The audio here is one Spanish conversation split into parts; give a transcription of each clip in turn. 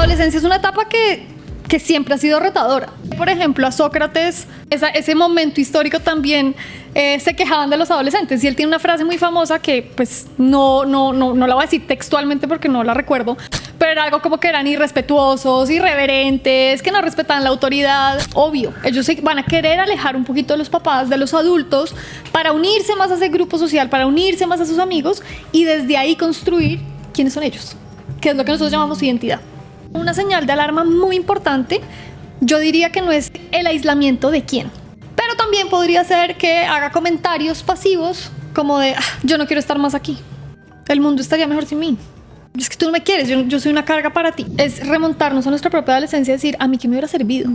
adolescencia es una etapa que siempre ha sido retadora. Por ejemplo, a Sócrates, ese momento histórico también se quejaban de los adolescentes, y él tiene una frase muy famosa que pues no la voy a decir textualmente porque no la recuerdo, pero era algo como que eran irrespetuosos, irreverentes, que no respetaban la autoridad. Obvio, ellos se van a querer alejar un poquito de los papás, de los adultos, para unirse más a ese grupo social, para unirse más a sus amigos y desde ahí construir quiénes son ellos, que es lo que nosotros llamamos identidad. Una señal de alarma muy importante, yo diría que no es el aislamiento de quién, pero también podría ser que haga comentarios pasivos como de yo no quiero estar más aquí, el mundo estaría mejor sin mí, es que tú no me quieres, yo soy una carga para ti. Es remontarnos a nuestra propia adolescencia y decir, a mí qué me hubiera servido.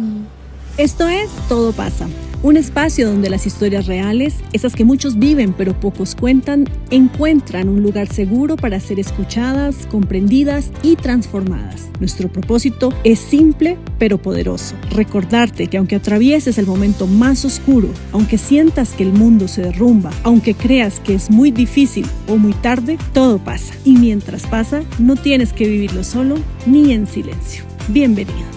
Esto es Todo Pasa, un espacio donde las historias reales, esas que muchos viven pero pocos cuentan, encuentran un lugar seguro para ser escuchadas, comprendidas y transformadas. Nuestro propósito es simple pero poderoso: recordarte que aunque atravieses el momento más oscuro, aunque sientas que el mundo se derrumba, aunque creas que es muy difícil o muy tarde, todo pasa. Y mientras pasa, no tienes que vivirlo solo ni en silencio. Bienvenido.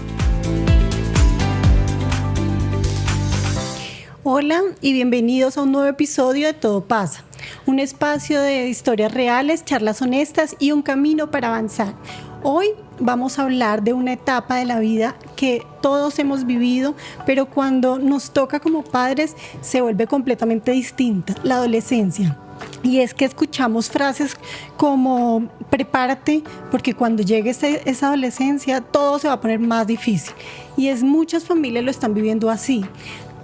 Hola y bienvenidos a un nuevo episodio de Todo Pasa, un espacio de historias reales, charlas honestas y un camino para avanzar. Hoy vamos a hablar de una etapa de la vida que todos hemos vivido, pero cuando nos toca como padres se vuelve completamente distinta, la adolescencia. Y es que escuchamos frases como prepárate porque cuando llegue esa adolescencia todo se va a poner más difícil. Y muchas familias lo están viviendo así.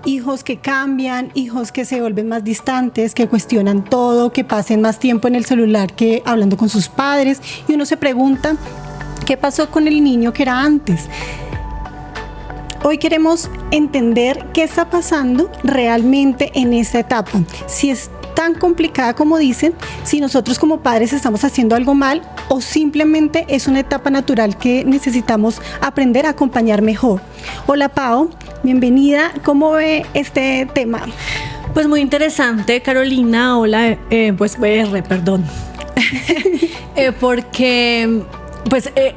Hijos que cambian, hijos que se vuelven más distantes, que cuestionan todo, que pasen más tiempo en el celular que hablando con sus padres. Y uno se pregunta, ¿qué pasó con el niño que era antes? Hoy queremos entender qué está pasando realmente en esta etapa. Si es tan complicada como dicen, si nosotros como padres estamos haciendo algo mal o simplemente es una etapa natural que necesitamos aprender a acompañar mejor. Hola Pau, bienvenida. ¿Cómo ve este tema? Pues muy interesante, Carolina. Hola, perdón. Porque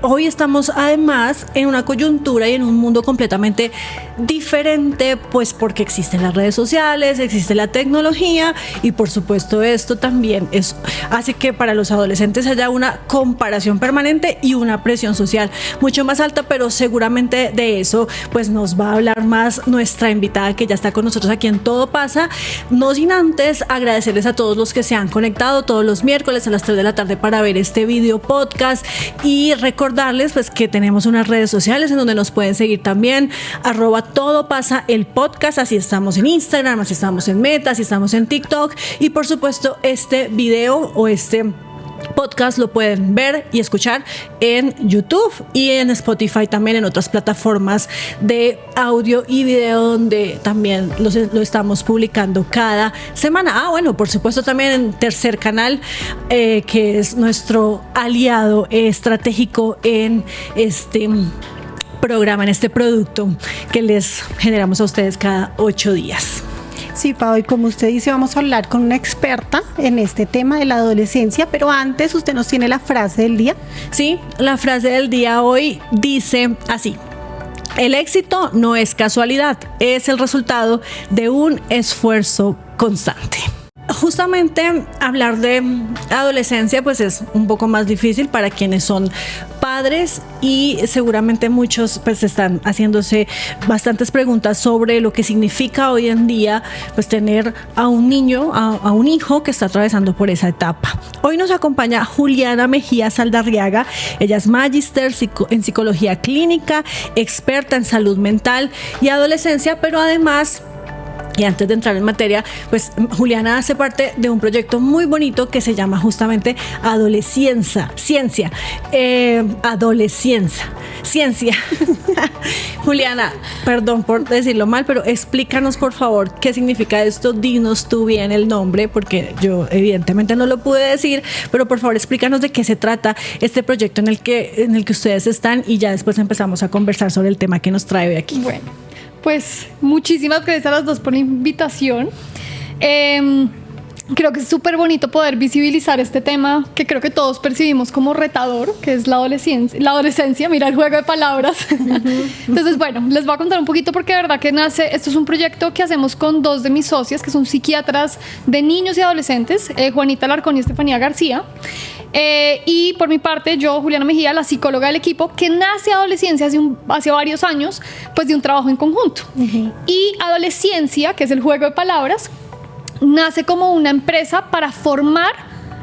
hoy estamos además en una coyuntura y en un mundo completamente diferente, pues porque existen las redes sociales, existe la tecnología y por supuesto esto también hace que para los adolescentes haya una comparación permanente y una presión social mucho más alta, pero seguramente de eso pues nos va a hablar más nuestra invitada que ya está con nosotros aquí en Todo Pasa, no sin antes agradecerles a todos los que se han conectado todos los miércoles a las 3 de la tarde para ver este video podcast y recordarles pues que tenemos unas redes sociales en donde nos pueden seguir también, @Todo Pasa el podcast, así estamos en Instagram, así estamos en Meta, así estamos en TikTok y por supuesto este video o este podcast lo pueden ver y escuchar en YouTube y en Spotify, también en otras plataformas de audio y video donde también lo estamos publicando cada semana. Bueno, por supuesto también en Tercer Canal, que es nuestro aliado estratégico en este programa, en este producto que les generamos a ustedes cada 8 días. Sí, Pau, y como usted dice, vamos a hablar con una experta en este tema de la adolescencia, pero antes usted nos tiene la frase del día. Sí, la frase del día hoy dice así: el éxito no es casualidad, es el resultado de un esfuerzo constante. Justamente hablar de adolescencia pues es un poco más difícil para quienes son padres y seguramente muchos pues están haciéndose bastantes preguntas sobre lo que significa hoy en día pues tener a un niño, a un hijo que está atravesando por esa etapa. Hoy nos acompaña Juliana Mejía Saldarriaga. Ella es magíster en psicología clínica, experta en salud mental y adolescencia, pero además, y antes de entrar en materia, pues Juliana hace parte de un proyecto muy bonito que se llama justamente Adolescencia. Juliana, perdón por decirlo mal, pero explícanos por favor qué significa esto, dinos tú bien el nombre, porque yo evidentemente no lo pude decir, pero por favor explícanos de qué se trata este proyecto en el que ustedes están y ya después empezamos a conversar sobre el tema que nos trae hoy aquí. Bueno, pues muchísimas gracias a las dos por la invitación. creo que es súper bonito poder visibilizar este tema que creo que todos percibimos como retador, que es la adolescencia, mira el juego de palabras. Entonces, bueno, les voy a contar un poquito porque de verdad que esto es un proyecto que hacemos con dos de mis socias, que son psiquiatras de niños y adolescentes, Juanita Alarcón y Estefanía García. Y por mi parte, yo, Juliana Mejía, la psicóloga del equipo, que nace Adolescencia hace varios años, pues de un trabajo en conjunto. Y Adolescencia, que es el juego de palabras, nace como una empresa para formar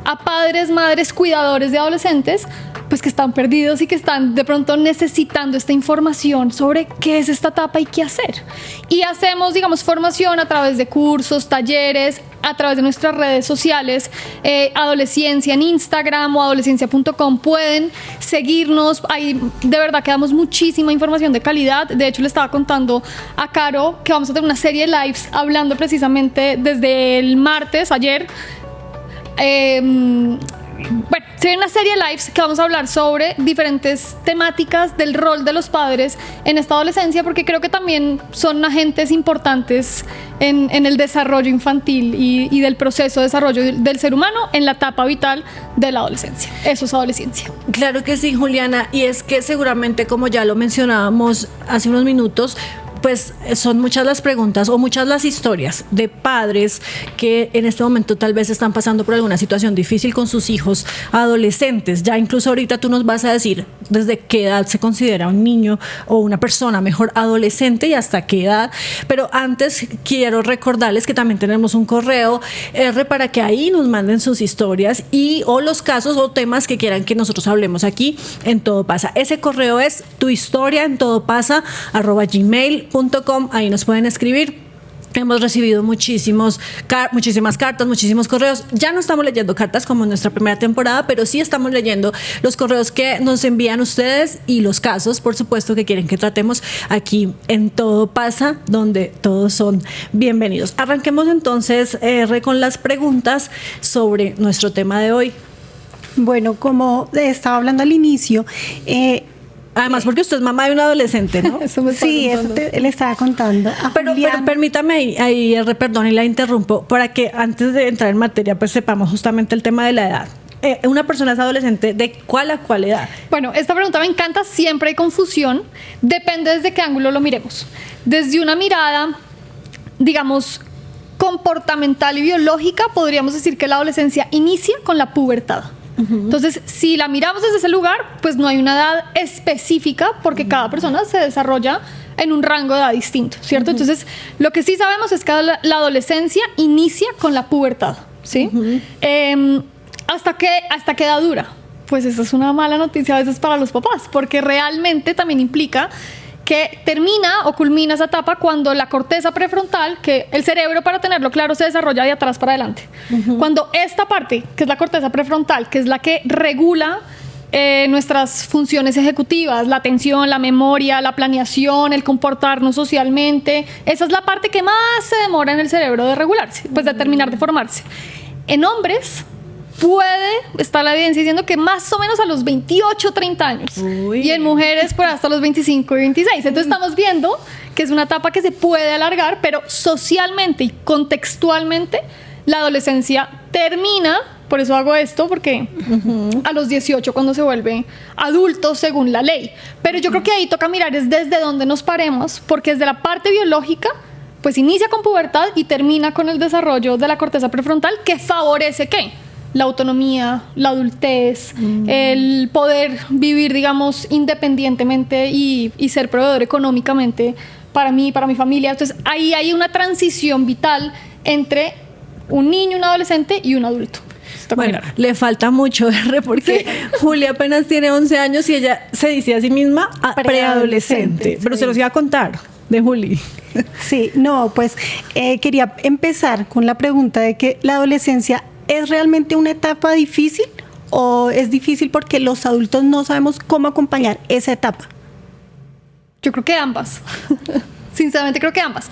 a padres, madres, cuidadores de adolescentes, pues que están perdidos y que están de pronto necesitando esta información sobre qué es esta etapa y qué hacer. Y hacemos, digamos, formación a través de cursos, talleres, a través de nuestras redes sociales, Adolescencia en Instagram o adolescencia.com. Pueden seguirnos, ahí de verdad que damos muchísima información de calidad. De hecho, le estaba contando a Caro que vamos a tener una serie de lives hablando precisamente desde el martes, ayer. Bueno, se viene una serie de lives que vamos a hablar sobre diferentes temáticas del rol de los padres en esta adolescencia, porque creo que también son agentes importantes en el desarrollo infantil y del proceso de desarrollo del ser humano en la etapa vital de la adolescencia. Eso es adolescencia. Claro que sí, Juliana, y es que seguramente, como ya lo mencionábamos hace unos minutos, pues son muchas las preguntas o muchas las historias de padres que en este momento tal vez están pasando por alguna situación difícil con sus hijos adolescentes. Ya incluso ahorita tú nos vas a decir desde qué edad se considera un niño o una persona mejor adolescente y hasta qué edad. Pero antes quiero recordarles que también tenemos un correo R para que ahí nos manden sus historias y o los casos o temas que quieran que nosotros hablemos aquí en Todo Pasa. Ese correo es tuhistoriaentodopasa@gmail.com. Ahí nos pueden escribir. Hemos recibido muchísimas cartas, muchísimos correos. Ya no estamos leyendo cartas como en nuestra primera temporada, pero sí estamos leyendo los correos que nos envían ustedes y los casos, por supuesto, que quieren que tratemos aquí en Todo Pasa, donde todos son bienvenidos. Arranquemos entonces, con las preguntas sobre nuestro tema de hoy. Bueno, como estaba hablando al inicio, además, porque usted es mamá de un adolescente, ¿no? Eso me sí, eso le estaba contando. Pero permítame ahí, perdón, y la interrumpo, para que antes de entrar en materia, pues sepamos justamente el tema de la edad. Una persona es adolescente, ¿de cuál a cuál edad? Bueno, esta pregunta me encanta, siempre hay confusión, depende desde qué ángulo lo miremos. Desde una mirada, digamos, comportamental y biológica, podríamos decir que la adolescencia inicia con la pubertad. Entonces, si la miramos desde ese lugar, pues no hay una edad específica porque cada persona se desarrolla en un rango de edad distinto, ¿cierto? Entonces, lo que sí sabemos es que la adolescencia inicia con la pubertad, ¿sí? ¿Hasta qué edad dura? Pues esa es una mala noticia a veces para los papás, porque realmente también implica que termina o culmina esa etapa cuando la corteza prefrontal, que el cerebro, para tenerlo claro, se desarrolla de atrás para adelante. Cuando esta parte, que es la corteza prefrontal, que es la que regula nuestras funciones ejecutivas, la atención, la memoria, la planeación, el comportarnos socialmente, esa es la parte que más se demora en el cerebro de regularse, pues de terminar de formarse. En hombres puede estar la evidencia diciendo que más o menos a los 28, 30 años. Uy. Y en mujeres por hasta los 25 y 26. Entonces estamos viendo que es una etapa que se puede alargar, pero socialmente y contextualmente la adolescencia termina, por eso hago esto, porque a los 18 cuando se vuelve adulto según la ley. Pero yo creo que ahí toca mirar es desde dónde nos paremos, porque desde la parte biológica pues inicia con pubertad y termina con el desarrollo de la corteza prefrontal, que favorece ¿qué? La autonomía, la adultez, el poder vivir, digamos, independientemente y ser proveedor económicamente para mí, para mi familia. Entonces, ahí hay una transición vital entre un niño, un adolescente y un adulto. Bueno, le falta mucho, R, porque sí. Julia apenas tiene 11 años y ella se dice a sí misma preadolescente. Pero se los iba a contar de Juli. Sí, no, pues quería empezar con la pregunta de que la adolescencia ¿es realmente una etapa difícil o es difícil porque los adultos no sabemos cómo acompañar esa etapa? Yo creo que ambas. Sinceramente creo que ambas.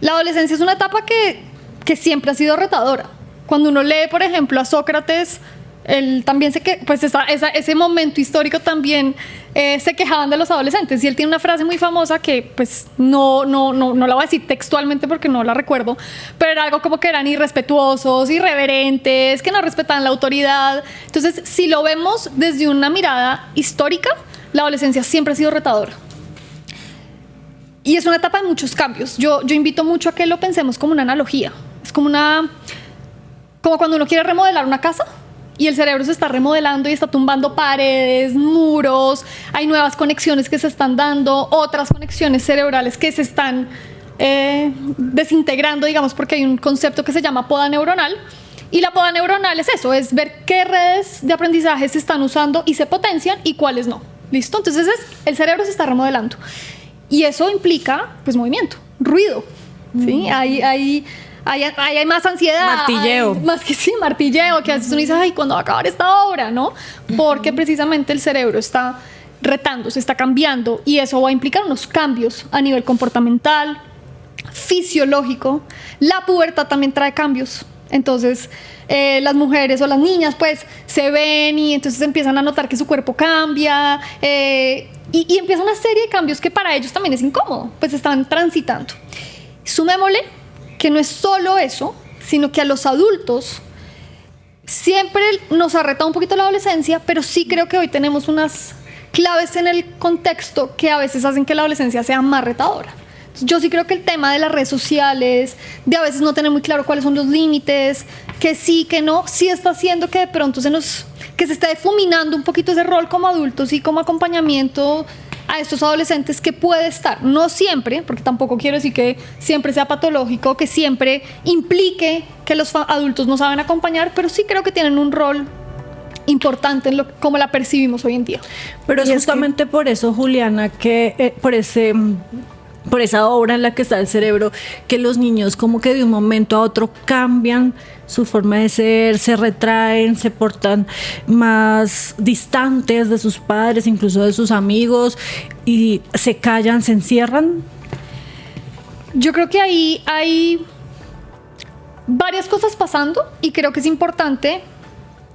La adolescencia es una etapa que siempre ha sido retadora. Cuando uno lee, por ejemplo, a Sócrates, él también sé que pues ese momento histórico también se quejaban de los adolescentes. Y él tiene una frase muy famosa que pues no la voy a decir textualmente porque no la recuerdo, pero era algo como que eran irrespetuosos, irreverentes, que no respetaban la autoridad. Entonces, si lo vemos desde una mirada histórica, la adolescencia siempre ha sido retadora. Y es una etapa de muchos cambios. Yo invito mucho a que lo pensemos como una analogía. Es como cuando uno quiere remodelar una casa y el cerebro se está remodelando y está tumbando paredes, muros, hay nuevas conexiones que se están dando, otras conexiones cerebrales que se están desintegrando, digamos, porque hay un concepto que se llama poda neuronal. Y la poda neuronal es eso, es ver qué redes de aprendizaje se están usando y se potencian y cuáles no. ¿Listo? Entonces el cerebro se está remodelando. Y eso implica, pues, movimiento, ruido, ¿sí? Hay más ansiedad. Martilleo. Más que sí, martilleo, que a veces uno dice, ay, ¿cuándo va a acabar esta obra? ¿No? Porque precisamente el cerebro está retando, se está cambiando y eso va a implicar unos cambios a nivel comportamental, fisiológico. La pubertad también trae cambios. Entonces, las mujeres o las niñas, pues, se ven y entonces empiezan a notar que su cuerpo cambia. Y empieza una serie de cambios que para ellos también es incómodo, pues están transitando. Sumémosle que no es solo eso, sino que a los adultos siempre nos ha retado un poquito la adolescencia, pero sí creo que hoy tenemos unas claves en el contexto que a veces hacen que la adolescencia sea más retadora. Yo sí creo que el tema de las redes sociales, de a veces no tener muy claro cuáles son los límites, que sí, que no, sí está haciendo que de pronto que se esté difuminando un poquito ese rol como adultos y como acompañamiento a estos adolescentes que puede estar, no siempre, porque tampoco quiero decir que siempre sea patológico, que siempre implique que los adultos no saben acompañar, pero sí creo que tienen un rol importante en como la percibimos hoy en día. Pero es justamente por eso, Juliana, que por esa obra en la que está el cerebro, que los niños como que de un momento a otro cambian su forma de ser, se retraen, se portan más distantes de sus padres, incluso de sus amigos, y se callan, se encierran. Yo creo que ahí hay varias cosas pasando y creo que es importante,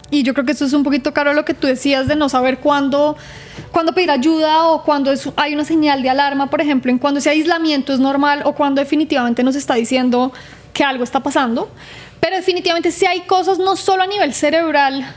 y yo creo que esto es un poquito caro lo que tú decías de no saber cuándo pedir ayuda o cuando hay una señal de alarma, por ejemplo, en cuando ese aislamiento es normal o cuando definitivamente nos está diciendo que algo está pasando. Pero definitivamente sí hay cosas no solo a nivel cerebral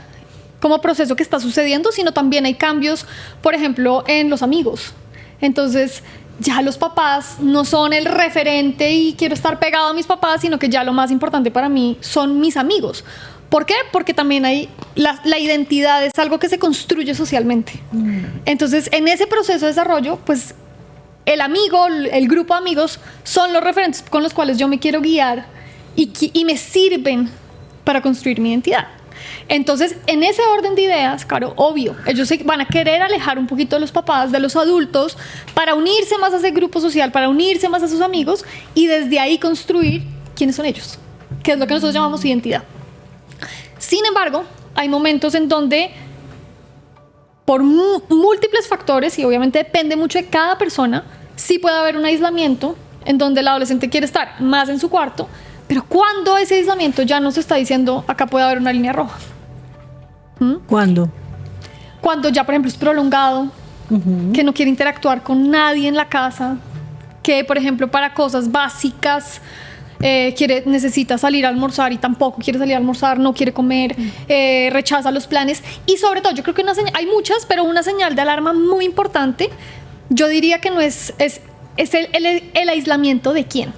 como proceso que está sucediendo, sino también hay cambios, por ejemplo, en los amigos. Entonces ya los papás no son el referente y quiero estar pegado a mis papás, sino que ya lo más importante para mí son mis amigos. ¿Por qué? Porque también hay la identidad es algo que se construye socialmente. Entonces, en ese proceso de desarrollo, pues el amigo, el grupo de amigos son los referentes con los cuales yo me quiero guiar y me sirven para construir mi identidad. Entonces, en ese orden de ideas, claro, obvio, ellos se van a querer alejar un poquito de los papás, de los adultos, para unirse más a ese grupo social, para unirse más a sus amigos y desde ahí construir quiénes son ellos, que es lo que nosotros llamamos identidad. Sin embargo, hay momentos en donde, por múltiples factores, y obviamente depende mucho de cada persona, sí puede haber un aislamiento en donde el adolescente quiere estar más en su cuarto, pero cuando ese aislamiento ya nos está diciendo, acá puede haber una línea roja. ¿Cuándo? Cuando ya, por ejemplo, es prolongado, que no quiere interactuar con nadie en la casa, que, por ejemplo, para cosas básicas necesita salir a almorzar y tampoco quiere salir a almorzar, no quiere comer, rechaza los planes. Y sobre todo, yo creo que hay muchas, pero una señal de alarma muy importante, yo diría que no es el aislamiento de quién.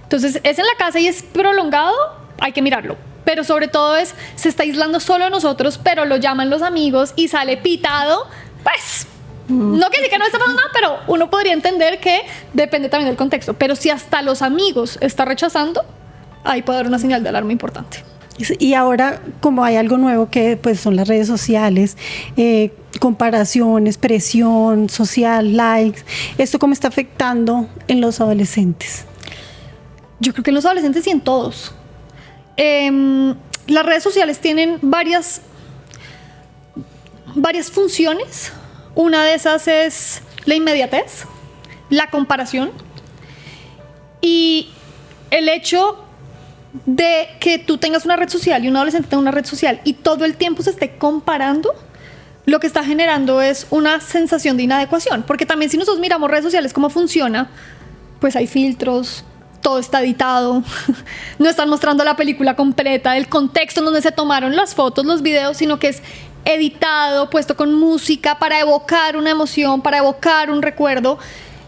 Entonces, es en la casa y es prolongado, hay que mirarlo. Pero sobre todo se está aislando solo a nosotros, pero lo llaman los amigos y sale pitado, pues no quiere decir que no está pasando nada, pero uno podría entender que depende también del contexto. Pero si hasta los amigos está rechazando, ahí puede haber una señal de alarma importante. Y ahora, como hay algo nuevo que pues son las redes sociales, comparaciones, presión social, likes, ¿esto cómo está afectando en los adolescentes? Yo creo que en los adolescentes y en todos. Las redes sociales tienen varias funciones. Una de esas es la inmediatez, la comparación y el hecho de que tú tengas una red social y un adolescente tenga una red social y todo el tiempo se esté comparando, lo que está generando es una sensación de inadecuación. Porque también si nosotros miramos redes sociales, cómo funciona, pues hay filtros, todo está editado, no están mostrando la película completa, el contexto en donde se tomaron las fotos, los videos, sino que es editado, puesto con música para evocar una emoción, para evocar un recuerdo.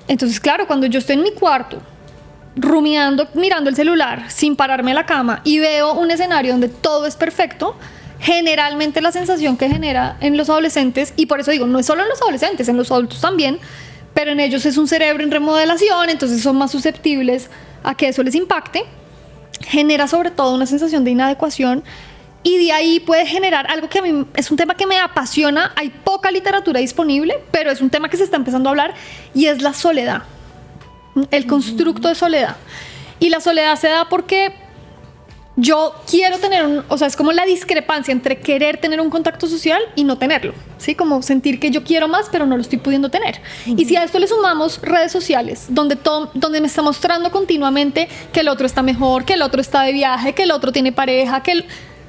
Entonces, claro, cuando yo estoy en mi cuarto, rumiando, mirando el celular, sin pararme a la cama, y veo un escenario donde todo es perfecto, generalmente la sensación que genera en los adolescentes, y por eso digo, no es solo en los adolescentes, en los adultos también, pero en ellos es un cerebro en remodelación, entonces son más susceptibles a que eso les impacte, genera sobre todo una sensación de inadecuación, y de ahí puede generar algo que a mí es un tema que me apasiona. Hay poca literatura disponible, pero es un tema que se está empezando a hablar, y es la soledad, el constructo de soledad. Y la soledad se da porque yo quiero tener o sea, es como la discrepancia entre querer tener un contacto social y no tenerlo, ¿sí? Como sentir que yo quiero más, pero no lo estoy pudiendo tener. Y si a esto le sumamos redes sociales, donde me está mostrando continuamente que el otro está mejor, que el otro está de viaje, que el otro tiene pareja,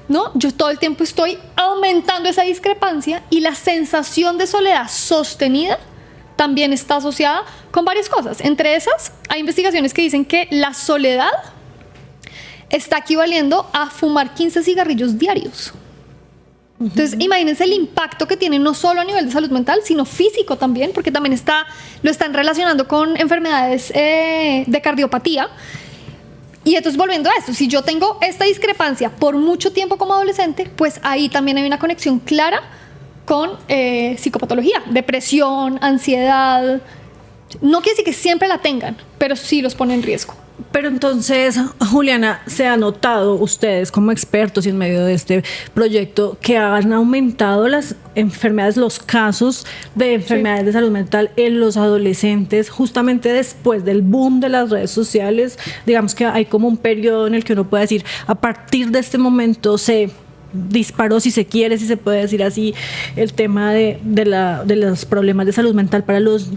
¿no? Yo todo el tiempo estoy aumentando esa discrepancia, y la sensación de soledad sostenida también está asociada con varias cosas. Entre esas, hay investigaciones que dicen que la soledad está equivaliendo a fumar 15 cigarrillos diarios. Entonces, imagínense el impacto que tiene, no solo a nivel de salud mental, sino físico también, porque también lo están relacionando con enfermedades de cardiopatía. Y entonces, volviendo a esto, si yo tengo esta discrepancia por mucho tiempo como adolescente, pues ahí también hay una conexión clara con psicopatología, depresión, ansiedad. No quiere decir que siempre la tengan, pero sí los pone en riesgo. Pero entonces, Juliana, ¿se ha notado ustedes como expertos y en medio de este proyecto que han aumentado las enfermedades, los casos de enfermedades de salud mental en los adolescentes justamente después del boom de las redes sociales? Digamos que hay como un periodo en el que uno puede decir, a partir de este momento se disparó, si se quiere, si se puede decir así, el tema de los problemas de salud mental para los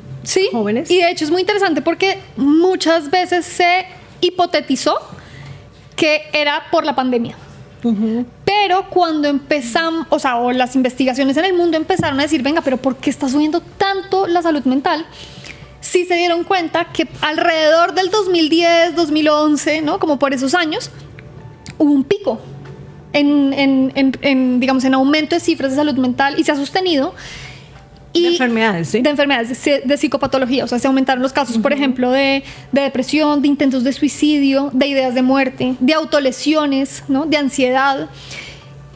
jóvenes. Y de hecho es muy interesante porque muchas veces se hipotetizó que era por la pandemia. Pero cuando empezamos, o las investigaciones en el mundo empezaron a decir, venga, pero ¿por qué está subiendo tanto la salud mental? Sí se dieron cuenta que alrededor del 2010, 2011, ¿no? Como por esos años, hubo un pico digamos, en aumento de cifras de salud mental, y se ha sostenido. De enfermedades, ¿sí? De enfermedades, de psicopatología. O sea, se aumentaron los casos, por ejemplo, de depresión, de intentos de suicidio, de ideas de muerte, de autolesiones, ¿no? De ansiedad.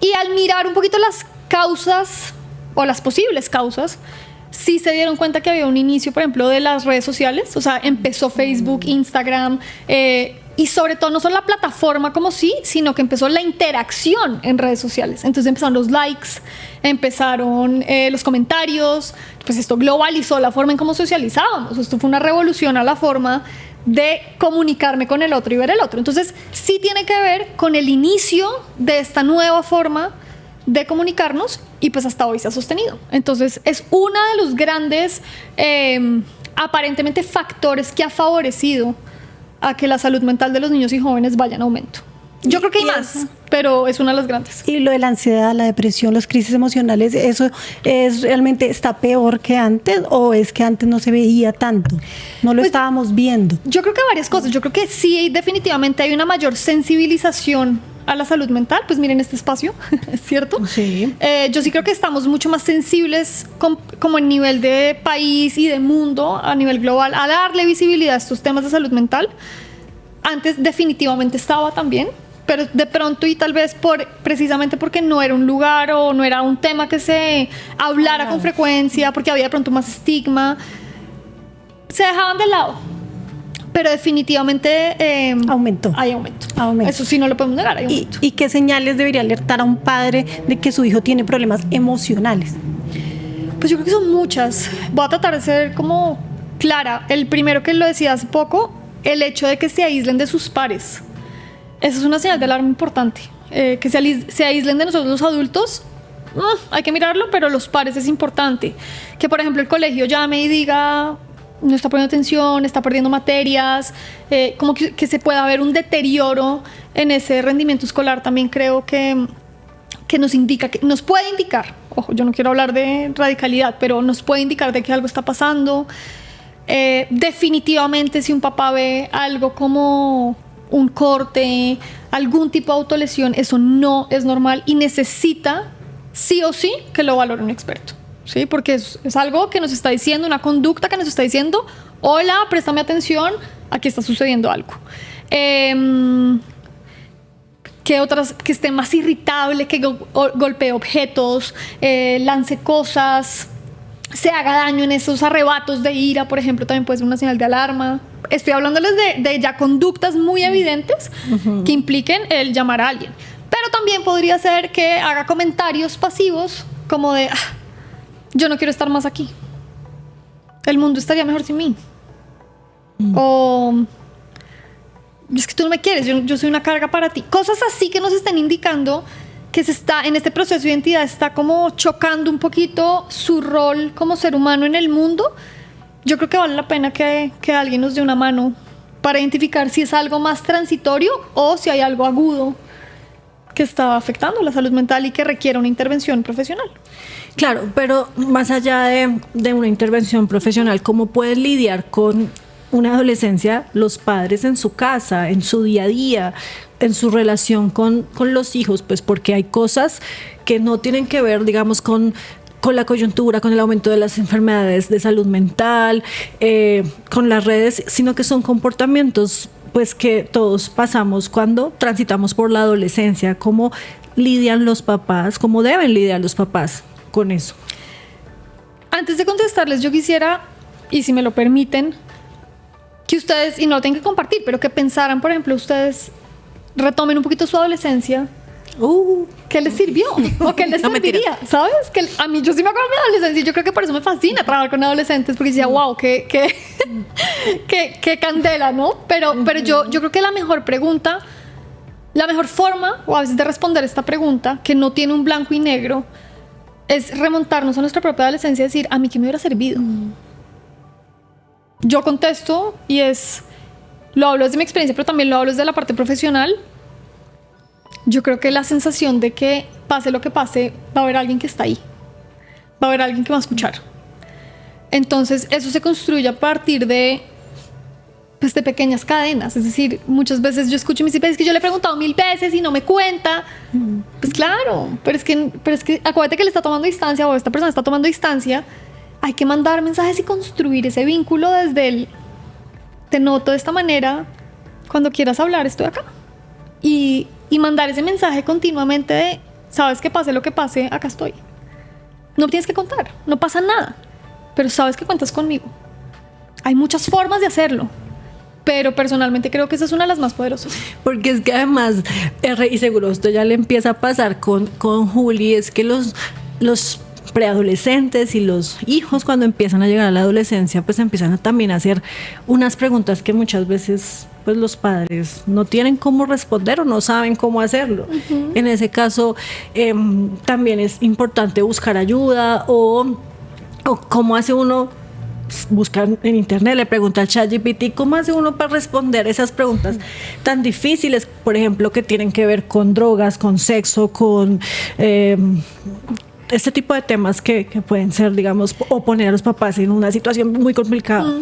Y al mirar un poquito las causas, o las posibles causas, sí se dieron cuenta que había un inicio, por ejemplo, de las redes sociales. O sea, empezó Facebook, Instagram, y sobre todo no solo la plataforma como sí, sino que empezó la interacción en redes sociales. Entonces empezaron los likes, empezaron los comentarios, pues esto globalizó la forma en cómo socializábamos. Esto fue una revolución a la forma de comunicarme con el otro y ver el otro. Entonces sí tiene que ver con el inicio de esta nueva forma de comunicarnos, y pues hasta hoy se ha sostenido. Entonces es uno de los grandes aparentemente factores que ha favorecido a que la salud mental de los niños y jóvenes vaya en aumento. Yo creo que hay más, pero es una de las grandes. Y lo de la ansiedad, la depresión, las crisis emocionales, ¿eso es realmente está peor que antes, o es que antes no se veía tanto? No lo estábamos viendo. Yo creo que varias cosas. Yo creo que sí, definitivamente hay una mayor sensibilización a la salud mental. Pues miren este espacio, ¿es cierto? Sí. Yo sí creo que estamos mucho más sensibles como en nivel de país y de mundo, a nivel global, a darle visibilidad a estos temas de salud mental. Antes definitivamente estaba también, pero de pronto, y tal vez precisamente porque no era un lugar o no era un tema que se hablara con frecuencia, porque había de pronto más estigma, se dejaban de lado. Pero definitivamente aumentó. Hay aumento. Aumento. Eso sí no lo podemos negar, hay aumento. ¿Y qué señales debería alertar a un padre de que su hijo tiene problemas emocionales? Pues yo creo que son muchas. Voy a tratar de ser como clara. El primero, que lo decía hace poco, el hecho de que se aíslen de sus pares. Eso es una señal de alarma importante. Que se aíslen de nosotros los adultos, hay que mirarlo, pero los pares es importante. Que por ejemplo el colegio llame y diga, no está poniendo atención, está perdiendo materias, como que se pueda ver un deterioro en ese rendimiento escolar. También creo que nos puede indicar, ojo, yo no quiero hablar de radicalidad, pero nos puede indicar de que algo está pasando. Definitivamente si un papá ve algo como un corte, algún tipo de autolesión, eso no es normal y necesita sí o sí que lo valore un experto, ¿sí? Porque es algo que nos está diciendo, una conducta que nos está diciendo, hola, préstame atención, aquí está sucediendo algo. Que otras, que esté más irritable, que golpee objetos, lance cosas, se haga daño en esos arrebatos de ira, por ejemplo, también puede ser una señal de alarma. Estoy hablándoles de ya conductas muy evidentes que impliquen el llamar a alguien. Pero también podría ser que haga comentarios pasivos como de, yo no quiero estar más aquí. El mundo estaría mejor sin mí. O, es que tú no me quieres, yo soy una carga para ti. Cosas así que nos estén indicando que se está, en este proceso de identidad, está como chocando un poquito su rol como ser humano en el mundo. Yo creo que vale la pena que alguien nos dé una mano para identificar si es algo más transitorio o si hay algo agudo que está afectando la salud mental y que requiere una intervención profesional. Claro, pero más allá de una intervención profesional, ¿cómo pueden lidiar con una adolescencia los padres en su casa, en su día a día, en su relación con los hijos? Pues porque hay cosas que no tienen que ver, digamos, con la coyuntura, con el aumento de las enfermedades de salud mental, con las redes, sino que son comportamientos pues que todos pasamos cuando transitamos por la adolescencia. ¿Cómo lidian los papás? ¿Cómo deben lidiar los papás con eso? Antes de contestarles, yo quisiera, y si me lo permiten, que ustedes, y no lo tienen que compartir, pero que pensaran, por ejemplo, ustedes retomen un poquito su adolescencia. ¿Qué les sirvió? ¿O qué les serviría? ¿Sabes? Que a mí, yo sí me acuerdo de mi adolescencia y yo creo que por eso me fascina trabajar con adolescentes, porque decía, wow, qué candela, ¿no? Pero yo creo que la mejor pregunta, la mejor forma, o a veces de responder esta pregunta, que no tiene un blanco y negro, es remontarnos a nuestra propia adolescencia y decir, ¿a mí qué me hubiera servido? Yo contesto y lo hablo desde mi experiencia, pero también lo hablo desde la parte profesional. Yo creo que la sensación de que pase lo que pase, va a haber alguien que está ahí. Va a haber alguien que va a escuchar. Entonces, eso se construye a partir de pequeñas cadenas. Es decir, muchas veces yo escucho y me dicen, es que yo le he preguntado 1000 veces y no me cuenta. Pues claro, pero es que acuérdate que él está tomando distancia o esta persona está tomando distancia. Hay que mandar mensajes y construir ese vínculo desde el te noto de esta manera, cuando quieras hablar estoy acá. Y mandar ese mensaje continuamente de, sabes que pase lo que pase, acá estoy. No tienes que contar, no pasa nada, pero sabes que cuentas conmigo. Hay muchas formas de hacerlo, pero personalmente creo que esa es una de las más poderosas. Porque es que además, y seguro esto ya le empieza a pasar con Juli, es que los preadolescentes y los hijos cuando empiezan a llegar a la adolescencia pues empiezan también a hacer unas preguntas que muchas veces pues los padres no tienen cómo responder o no saben cómo hacerlo. En ese caso también es importante buscar ayuda o cómo hace uno, buscar en internet, le pregunta al ChatGPT cómo hace uno para responder esas preguntas tan difíciles, por ejemplo, que tienen que ver con drogas, con sexo, con este tipo de temas que pueden ser, digamos, o poner a los papás en una situación muy complicada.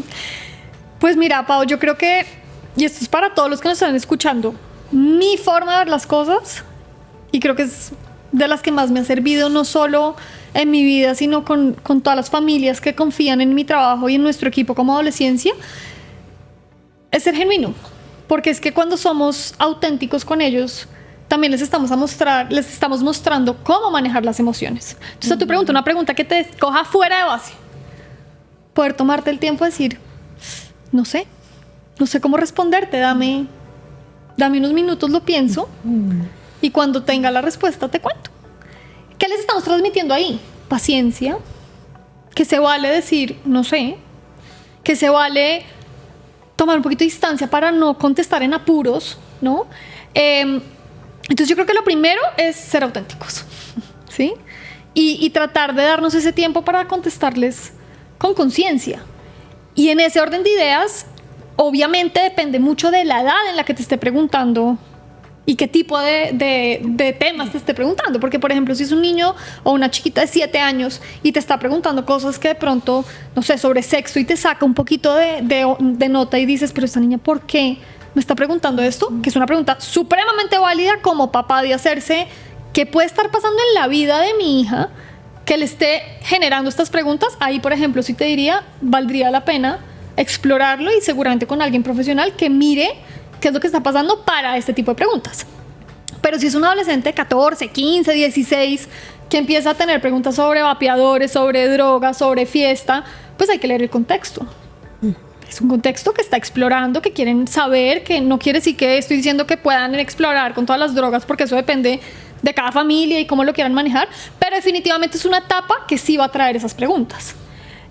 Pues mira, Pau, yo creo que, y esto es para todos los que nos están escuchando, mi forma de ver las cosas, y creo que es de las que más me ha servido, no solo en mi vida, sino con todas las familias que confían en mi trabajo y en nuestro equipo como Adolescencia, es ser genuino. Porque es que cuando somos auténticos con ellos, también les estamos mostrando cómo manejar las emociones. Entonces, tu pregunta, una pregunta que te coja fuera de base. Poder tomarte el tiempo de decir, no sé cómo responderte, dame unos minutos, lo pienso, y cuando tenga la respuesta te cuento. ¿Qué les estamos transmitiendo ahí? Paciencia, que se vale decir, no sé, que se vale tomar un poquito de distancia para no contestar en apuros, ¿no? Entonces yo creo que lo primero es ser auténticos, ¿sí? Y tratar de darnos ese tiempo para contestarles con conciencia. Y en ese orden de ideas, obviamente depende mucho de la edad en la que te esté preguntando y qué tipo de temas te esté preguntando. Porque, por ejemplo, si es un niño o una chiquita de 7 años y te está preguntando cosas que de pronto, no sé, sobre sexo, y te saca un poquito de nota y dices, pero esta niña, ¿por qué me está preguntando esto? Que es una pregunta supremamente válida como papá de hacerse, ¿qué puede estar pasando en la vida de mi hija que le esté generando estas preguntas? Ahí, por ejemplo, sí te diría, valdría la pena explorarlo, y seguramente con alguien profesional que mire qué es lo que está pasando para este tipo de preguntas. Pero si es un adolescente de 14, 15, 16 que empieza a tener preguntas sobre vapeadores, sobre drogas, sobre fiesta, pues hay que leer el contexto. Es un contexto que está explorando, que quieren saber, que no quiere decir que estoy diciendo que puedan explorar con todas las drogas, porque eso depende de cada familia y cómo lo quieran manejar, pero definitivamente es una etapa que sí va a traer esas preguntas.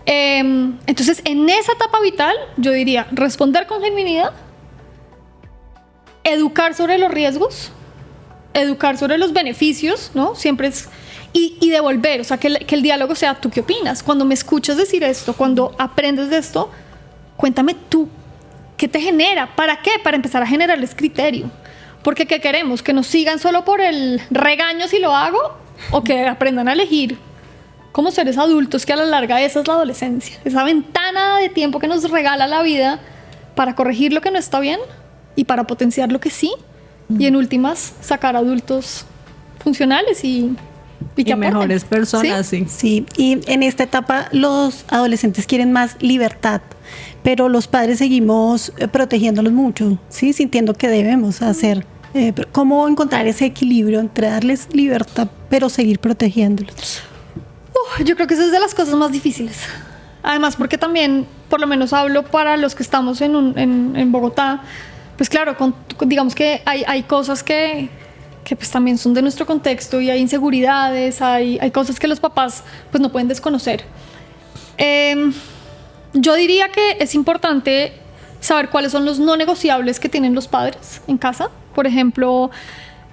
Entonces, en esa etapa vital, yo diría responder con genuinidad, educar sobre los riesgos, educar sobre los beneficios, ¿no? Siempre es... Y devolver, o sea, que el diálogo sea, ¿tú qué opinas? Cuando me escuchas decir esto, cuando aprendes de esto, cuéntame tú, ¿qué te genera? ¿Para qué? Para empezar a generarles criterio. Porque ¿qué queremos? ¿Que nos sigan solo por el regaño si lo hago? ¿O que aprendan a elegir como seres adultos, que a la larga esa es la adolescencia? Esa ventana de tiempo que nos regala la vida para corregir lo que no está bien y para potenciar lo que sí. Y en últimas, sacar adultos funcionales y que aporten. Mejores personas, ¿sí? Sí, y en esta etapa los adolescentes quieren más libertad, pero los padres seguimos protegiéndolos mucho, ¿sí? Sintiendo que debemos hacer. ¿Cómo encontrar ese equilibrio entre darles libertad, pero seguir protegiéndolos? Yo creo que esa es de las cosas más difíciles. Además, porque también, por lo menos hablo para los que estamos en Bogotá, pues claro, digamos que hay cosas que pues también son de nuestro contexto, y hay inseguridades, hay cosas que los papás pues no pueden desconocer. Yo diría que es importante saber cuáles son los no negociables que tienen los padres en casa. Por ejemplo,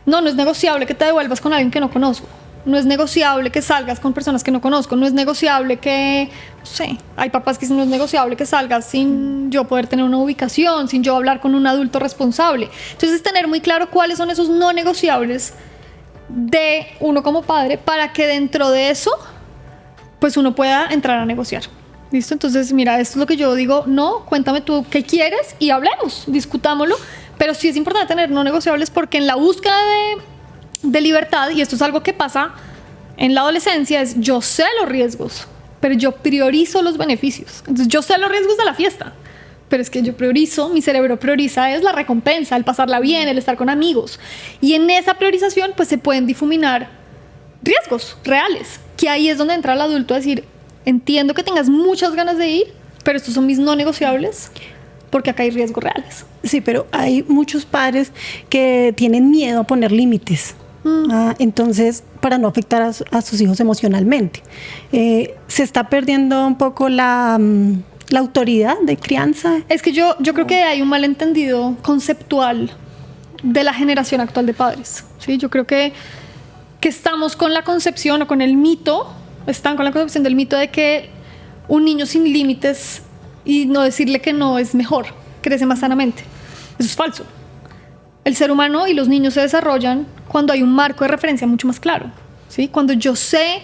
no es negociable que te devuelvas con alguien que no conozco. No es negociable que salgas con personas que no conozco. No es negociable que, no sé, hay papás que dicen no es negociable que salgas sin yo poder tener una ubicación, sin yo hablar con un adulto responsable. Entonces, tener muy claro cuáles son esos no negociables de uno como padre, para que dentro de eso, pues uno pueda entrar a negociar. ¿Listo? Entonces, mira, esto es lo que yo digo, no, cuéntame tú qué quieres y hablemos, discutámoslo. Pero sí es importante tener no negociables, porque en la búsqueda de libertad, y esto es algo que pasa en la adolescencia, es yo sé los riesgos, pero yo priorizo los beneficios. Entonces yo sé los riesgos de la fiesta, pero es que yo priorizo, mi cerebro prioriza es la recompensa, el pasarla bien, el estar con amigos. Y en esa priorización pues se pueden difuminar riesgos reales, que ahí es donde entra el adulto a decir, entiendo que tengas muchas ganas de ir, pero estos son mis no negociables, porque acá hay riesgos reales. Sí, pero hay muchos padres que tienen miedo a poner límites. Entonces, para no afectar a sus hijos emocionalmente. Se está perdiendo un poco la autoridad de crianza. Es que yo creo que hay un malentendido conceptual de la generación actual de padres, ¿sí? Yo creo que estamos con la concepción o con el mito, están con la concepción del mito de que un niño sin límites y no decirle que no es mejor, crece más sanamente. Eso es falso. El ser humano y los niños se desarrollan cuando hay un marco de referencia mucho más claro, ¿sí? Cuando yo sé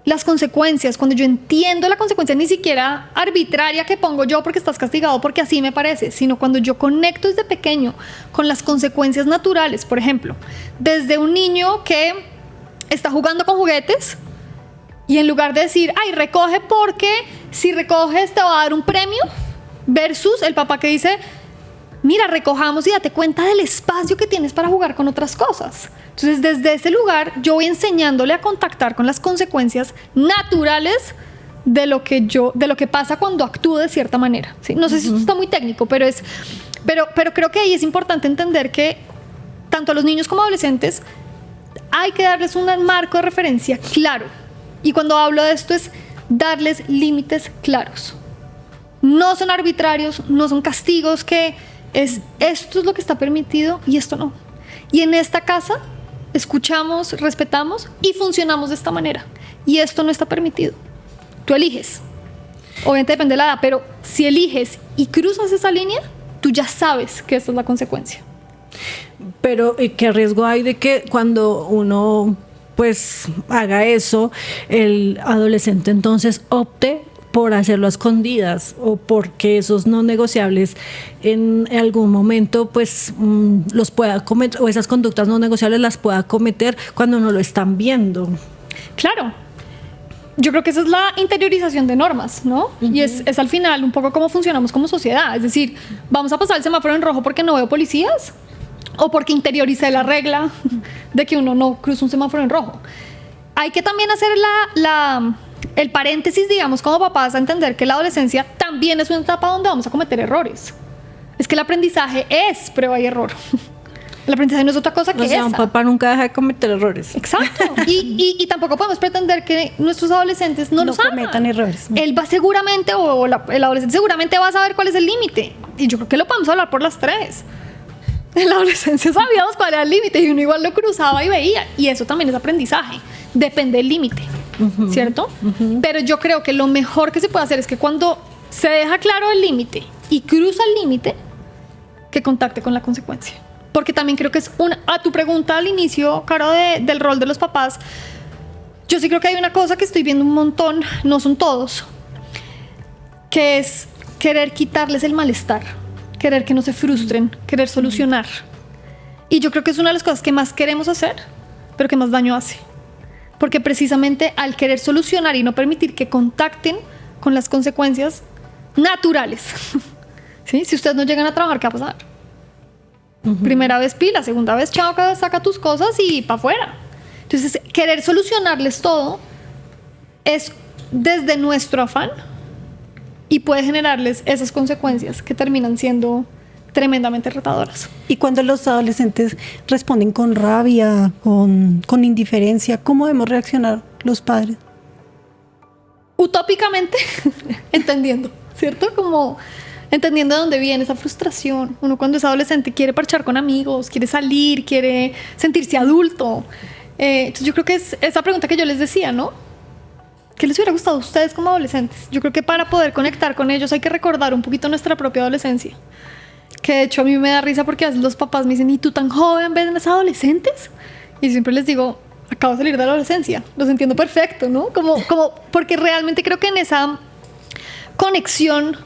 las consecuencias, cuando yo entiendo la consecuencia, ni siquiera arbitraria que pongo yo porque estás castigado porque así me parece, sino cuando yo conecto desde pequeño con las consecuencias naturales. Por ejemplo, desde un niño que está jugando con juguetes y en lugar de decir, ay, recoge porque si recoges te va a dar un premio, versus el papá que dice, mira, recojamos y date cuenta del espacio que tienes para jugar con otras cosas. Entonces, desde ese lugar, yo voy enseñándole a contactar con las consecuencias naturales de lo que pasa cuando actúo de cierta manera, ¿sí? No sé si esto está muy técnico, pero creo que ahí es importante entender que tanto a los niños como adolescentes hay que darles un marco de referencia claro. Y cuando hablo de esto es darles límites claros. No son arbitrarios, no son castigos que esto es lo que está permitido y esto no. Y en esta casa escuchamos, respetamos y funcionamos de esta manera. Y esto no está permitido. Tú eliges. Obviamente depende de la edad, pero si eliges y cruzas esa línea, tú ya sabes que esta es la consecuencia. pero ¿qué riesgo hay de que cuando uno pues haga eso, el adolescente entonces opte por hacerlo a escondidas o porque esos no negociables en algún momento pues los pueda cometer, o esas conductas no negociables las pueda cometer cuando no lo están viendo? Claro. Yo creo que esa es la interiorización de normas, ¿no? Y es al final un poco cómo funcionamos como sociedad. Es decir, ¿vamos a pasar el semáforo en rojo porque no veo policías? ¿O porque interioricé la regla de que uno no cruza un semáforo en rojo? Hay que también hacer el paréntesis, digamos, como papás, a entender que la adolescencia también es una etapa donde vamos a cometer errores. Es que el aprendizaje es prueba y error. El aprendizaje no es otra cosa que esa. Un papá nunca deja de cometer errores. Exacto. Y tampoco podemos pretender que nuestros adolescentes no los cometan errores. Él va seguramente, el adolescente seguramente va a saber cuál es el límite. Y yo creo que lo podemos hablar por las tres. En la adolescencia sabíamos cuál era el límite y uno igual lo cruzaba y veía. Y eso también es aprendizaje. Depende del límite, ¿cierto? Pero yo creo que lo mejor que se puede hacer es que cuando se deja claro el límite y cruza el límite, que contacte con la consecuencia. Porque también creo que es a tu pregunta al inicio, Caro, del rol de los papás, yo sí creo que hay una cosa que estoy viendo un montón, no son todos, que es querer quitarles el malestar, querer que no se frustren, querer solucionar. Y yo creo que es una de las cosas que más queremos hacer, pero que más daño hace. Porque precisamente al querer solucionar y no permitir que contacten con las consecuencias naturales, ¿sí? Si ustedes no llegan a trabajar, ¿qué va a pasar? Primera vez pila, segunda vez chao, saca tus cosas y para afuera. Entonces, querer solucionarles todo es desde nuestro afán y puede generarles esas consecuencias que terminan siendo tremendamente retadoras. Y cuando los adolescentes responden con rabia, con indiferencia, ¿cómo debemos reaccionar los padres? Utópicamente, entendiendo, ¿cierto? Como entendiendo de dónde viene esa frustración. Uno cuando es adolescente quiere parchar con amigos, quiere salir, quiere sentirse adulto. Entonces yo creo que es esa pregunta que yo les decía, ¿no? ¿Qué les hubiera gustado a ustedes como adolescentes? Yo creo que para poder conectar con ellos hay que recordar un poquito nuestra propia adolescencia. Que de hecho a mí me da risa porque a veces los papás me dicen, ¿y tú tan joven ves a adolescentes? Y siempre les digo, acabo de salir de la adolescencia. Los entiendo perfecto, ¿no? Porque realmente creo que en esa conexión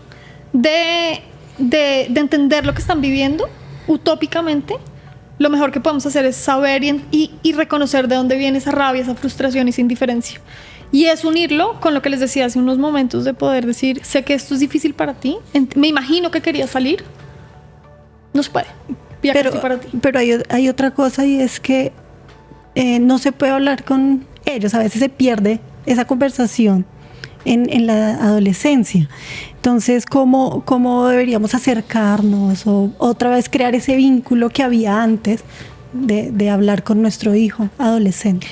de entender lo que están viviendo utópicamente, lo mejor que podemos hacer es saber y reconocer de dónde viene esa rabia, esa frustración y esa indiferencia. Y es unirlo con lo que les decía hace unos momentos de poder decir, sé que esto es difícil para ti, me imagino que querías salir, no se puede. Pero hay otra cosa y es que no se puede hablar con ellos, a veces se pierde esa conversación en la adolescencia. Entonces, ¿cómo deberíamos acercarnos o otra vez crear ese vínculo que había antes de hablar con nuestro hijo adolescente?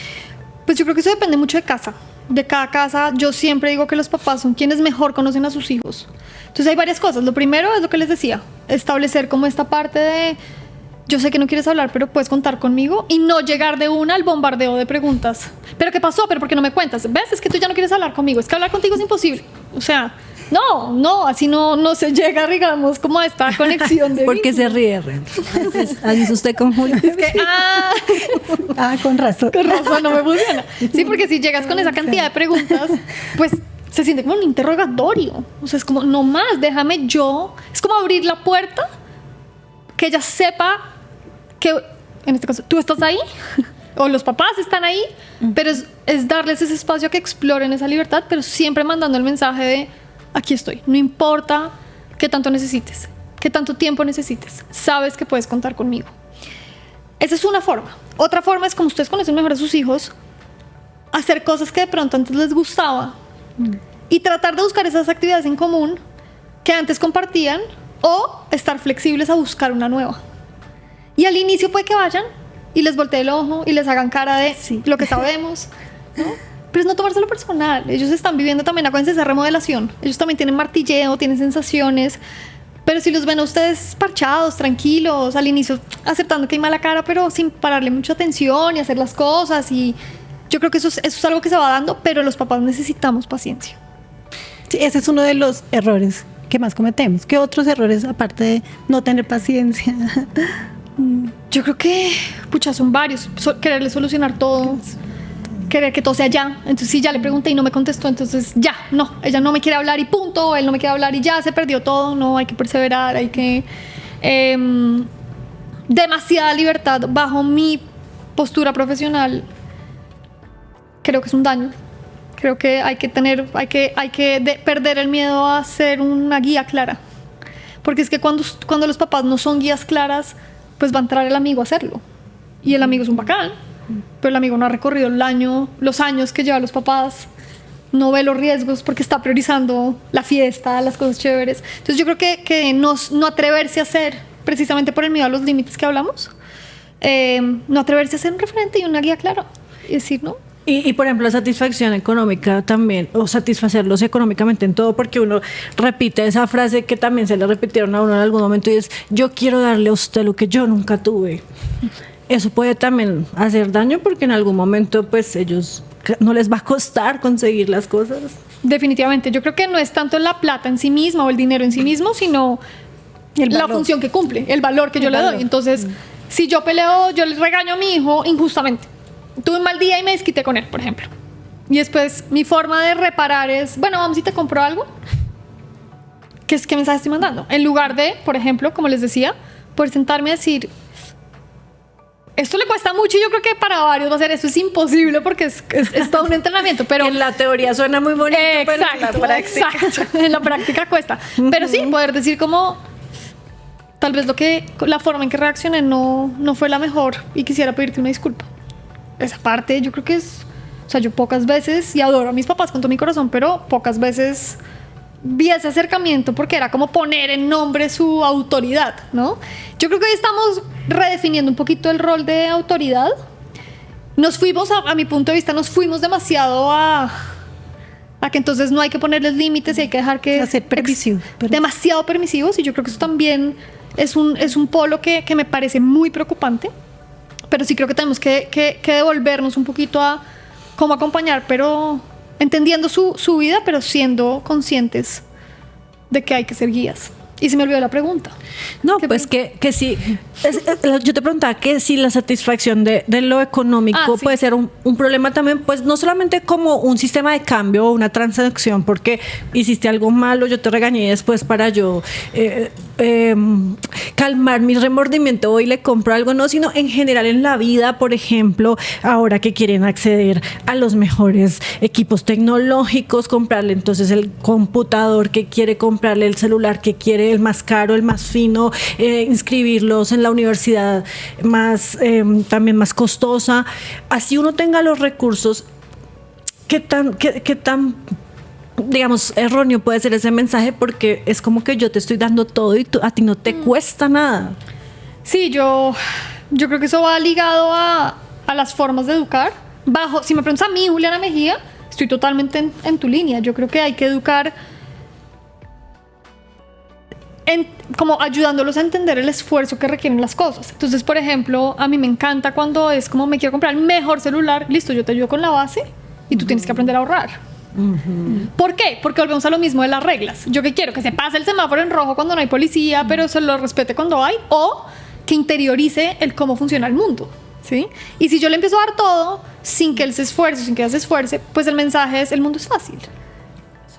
Pues yo creo que eso depende mucho de casa. De cada casa, yo siempre digo que los papás son quienes mejor conocen a sus hijos. Entonces hay varias cosas. Lo primero es lo que les decía, establecer como esta parte de yo sé que no quieres hablar, pero puedes contar conmigo y no llegar de una al bombardeo de preguntas. ¿Pero qué pasó? ¿Pero por qué no me cuentas? ¿Ves? Es que tú ya no quieres hablar conmigo. Es que hablar contigo es imposible. O sea, no, así no se llega, digamos, como a esta conexión de ¿Por qué se ríe, Ren? ¿Así es usted con Julio? Es que, con razón. Con razón, no me funciona. Sí, porque si llegas con esa cantidad de preguntas, pues se siente como un interrogatorio. O sea, es como, no más, déjame yo. Es como abrir la puerta, que ella sepa que, en este caso, tú estás ahí, o los papás están ahí, pero es darles ese espacio a que exploren esa libertad, pero siempre mandando el mensaje de, aquí estoy, no importa qué tanto necesites, qué tanto tiempo necesites, sabes que puedes contar conmigo. Esa es una forma. Otra forma es, como ustedes conocen mejor a sus hijos, hacer cosas que de pronto antes les gustaba y tratar de buscar esas actividades en común que antes compartían o estar flexibles a buscar una nueva. Y al inicio puede que vayan y les voltee el ojo y les hagan cara de lo que sabemos, ¿no? Pero es no tomárselo personal. Ellos están viviendo también, acuérdense, esa remodelación. Ellos también tienen martilleo, tienen sensaciones. Pero si los ven a ustedes parchados, tranquilos, al inicio aceptando que hay mala cara, pero sin pararle mucha atención y hacer las cosas. Y yo creo que eso es algo que se va dando, pero los papás necesitamos paciencia. Sí, ese es uno de los errores que más cometemos. ¿Qué otros errores, aparte de no tener paciencia, Yo creo que, pucha, son varios. Quererle solucionar todo, querer que todo sea ya. Entonces, si ya le pregunté y no me contestó, entonces ya, no, ella no me quiere hablar y punto, él no me quiere hablar y ya se perdió todo. No, hay que perseverar, hay que... demasiada libertad bajo mi postura profesional, creo que es un daño. Creo que hay que perder el miedo a ser una guía clara. Porque es que cuando los papás no son guías claras, pues va a entrar el amigo a hacerlo. Y el amigo es un bacán, pero el amigo no ha recorrido los años que lleva los papás, no ve los riesgos porque está priorizando la fiesta, las cosas chéveres. Entonces yo creo que no atreverse a ser, precisamente por el miedo a los límites que hablamos, no atreverse a ser un referente y una guía clara. Y decir, ¿no? Y por ejemplo, la satisfacción económica también, o satisfacerlos económicamente en todo, porque uno repite esa frase que también se le repitieron a uno en algún momento y es: yo quiero darle a usted lo que yo nunca tuve. Eso puede también hacer daño porque en algún momento pues ellos no les va a costar conseguir las cosas. Definitivamente, yo creo que no es tanto la plata en sí misma o el dinero en sí mismo, sino la función que cumple, el valor que yo le doy. Entonces, si yo peleo, yo le regaño a mi hijo injustamente. Tuve un mal día y me desquité con él, por ejemplo. Y después mi forma de reparar es, bueno, vamos y te compro algo. ¿Qué mensaje estoy mandando? En lugar de, por ejemplo, como les decía, poder sentarme a decir, esto le cuesta mucho y yo creo que para varios va a ser, esto es imposible porque es todo un entrenamiento. Pero en la teoría suena muy bonito, pero en la práctica... Exacto, en la práctica cuesta. Pero sí, poder decir como, tal vez la forma en que reaccioné no fue la mejor y quisiera pedirte una disculpa. Esa parte yo creo que o sea, yo pocas veces, y adoro a mis papás con todo mi corazón, pero pocas veces vi ese acercamiento porque era como poner en nombre su autoridad, ¿no? Yo creo que hoy estamos redefiniendo un poquito el rol de autoridad. Nos fuimos, a mi punto de vista, nos fuimos demasiado a que entonces no hay que ponerles límites y hay que dejar que... Ser permisivos. Demasiado permisivos, y yo creo que eso también es un polo que me parece muy preocupante. Pero sí creo que tenemos que devolvernos un poquito a cómo acompañar, pero entendiendo su vida, pero siendo conscientes de que hay que ser guías. Y se me olvidó la pregunta. No, pues que sí. Yo te preguntaba que si la satisfacción de lo económico sí. puede ser un problema también, pues no solamente como un sistema de cambio o una transacción, porque hiciste algo malo, yo te regañé después para yo calmar mi remordimiento, hoy le compro algo, no, sino en general en la vida. Por ejemplo, ahora que quieren acceder a los mejores equipos tecnológicos, comprarle entonces el computador que quiere, comprarle el celular que quiere, el más caro, el más fino, inscribirlos en la universidad más también más costosa. Así uno tenga los recursos, ¿qué tan digamos erróneo puede ser ese mensaje? Porque es como que yo te estoy dando todo y a ti no te cuesta nada. Sí, yo creo que eso va ligado a las formas de educar. Si me preguntas a mí, Juliana Mejía, estoy totalmente en tu línea. Yo creo que hay que educar como ayudándolos a entender el esfuerzo que requieren las cosas. Entonces, por ejemplo, a mí me encanta cuando es como me quiero comprar el mejor celular, listo, yo te ayudo con la base y tú tienes que aprender a ahorrar. ¿Por qué? Porque volvemos a lo mismo de las reglas. Yo que quiero que se pase el semáforo en rojo cuando no hay policía, pero se lo respete cuando hay, o que interiorice el cómo funciona el mundo, ¿sí? Y si yo le empiezo a dar todo sin que él se esfuerce, sin que ella se esfuerce, pues el mensaje es: el mundo es fácil.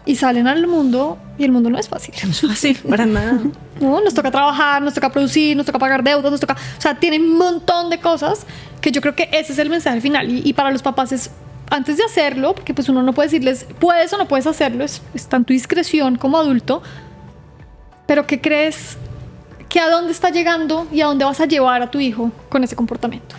Y salen al mundo y el mundo no es fácil. No es fácil, para nada. No, nos toca trabajar, nos toca producir, nos toca pagar deudas, o sea, tiene un montón de cosas que yo creo que ese es el mensaje final. Y para los papás es, antes de hacerlo, porque pues uno no puede decirles puedes o no puedes hacerlo, es tan tu discreción como adulto, pero ¿qué crees que a dónde está llegando y a dónde vas a llevar a tu hijo con ese comportamiento?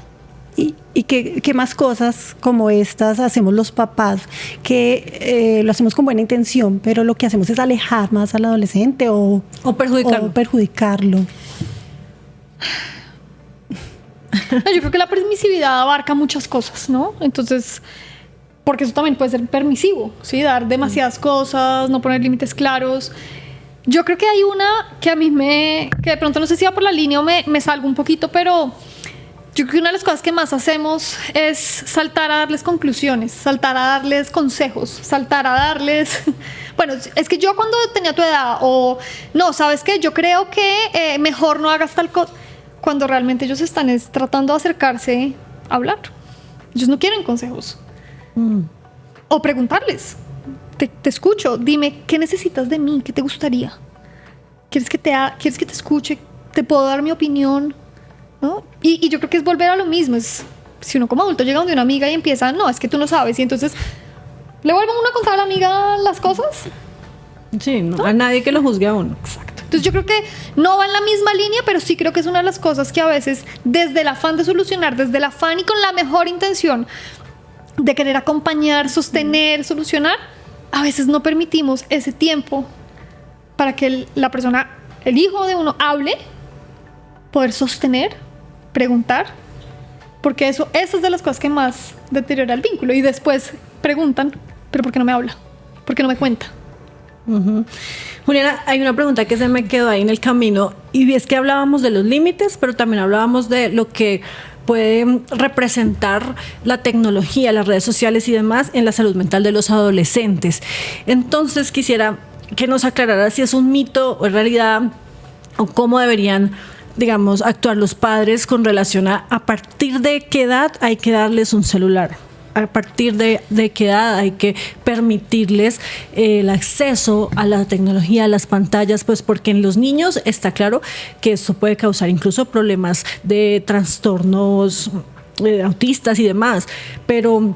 ¿Y qué más cosas como estas hacemos los papás que lo hacemos con buena intención, pero lo que hacemos es alejar más al adolescente o perjudicarlo? No, yo creo que la permisividad abarca muchas cosas, ¿no? Entonces, porque eso también puede ser permisivo, ¿sí? Dar demasiadas cosas, no poner límites claros. Yo creo que hay una que a mí que de pronto no sé si va por la línea o me salgo un poquito, pero yo creo que una de las cosas que más hacemos es saltar a darles conclusiones, saltar a darles consejos, saltar a darles... Bueno, es que yo cuando tenía tu edad, o no, ¿sabes qué? Yo creo que mejor no hagas tal cosa. cuando realmente ellos están tratando de acercarse a hablar. Ellos no quieren consejos. O preguntarles. Te escucho, dime, ¿qué necesitas de mí? ¿Qué te gustaría? ¿Quieres que te escuche? ¿Te puedo dar mi opinión? ¿No? Y yo creo que es volver a lo mismo. Si uno como adulto llega donde una amiga y empieza, no, es que tú no sabes, y entonces le vuelven uno a contar a la amiga las cosas. Sí, no, a nadie que lo juzgue a uno. Exacto. Entonces yo creo que no va en la misma línea, pero sí creo que es una de las cosas que a veces, desde el afán de solucionar, desde el afán y con la mejor intención de querer acompañar, sostener, solucionar, a veces no permitimos ese tiempo para que la persona, el hijo de uno, hable, poder sostener, preguntar, porque eso es de las cosas que más deteriora el vínculo. Y después preguntan, ¿pero por qué no me habla? ¿Por qué no me cuenta? Juliana, hay una pregunta que se me quedó ahí en el camino, y es que hablábamos de los límites, pero también hablábamos de lo que puede representar la tecnología, las redes sociales y demás en la salud mental de los adolescentes. Entonces quisiera que nos aclarara si es un mito o en realidad, o cómo deberían, digamos, actuar los padres con relación a partir de qué edad hay que darles un celular. A partir de qué edad hay que permitirles el acceso a la tecnología, a las pantallas, pues porque en los niños está claro que esto puede causar incluso problemas de trastornos autistas y demás, pero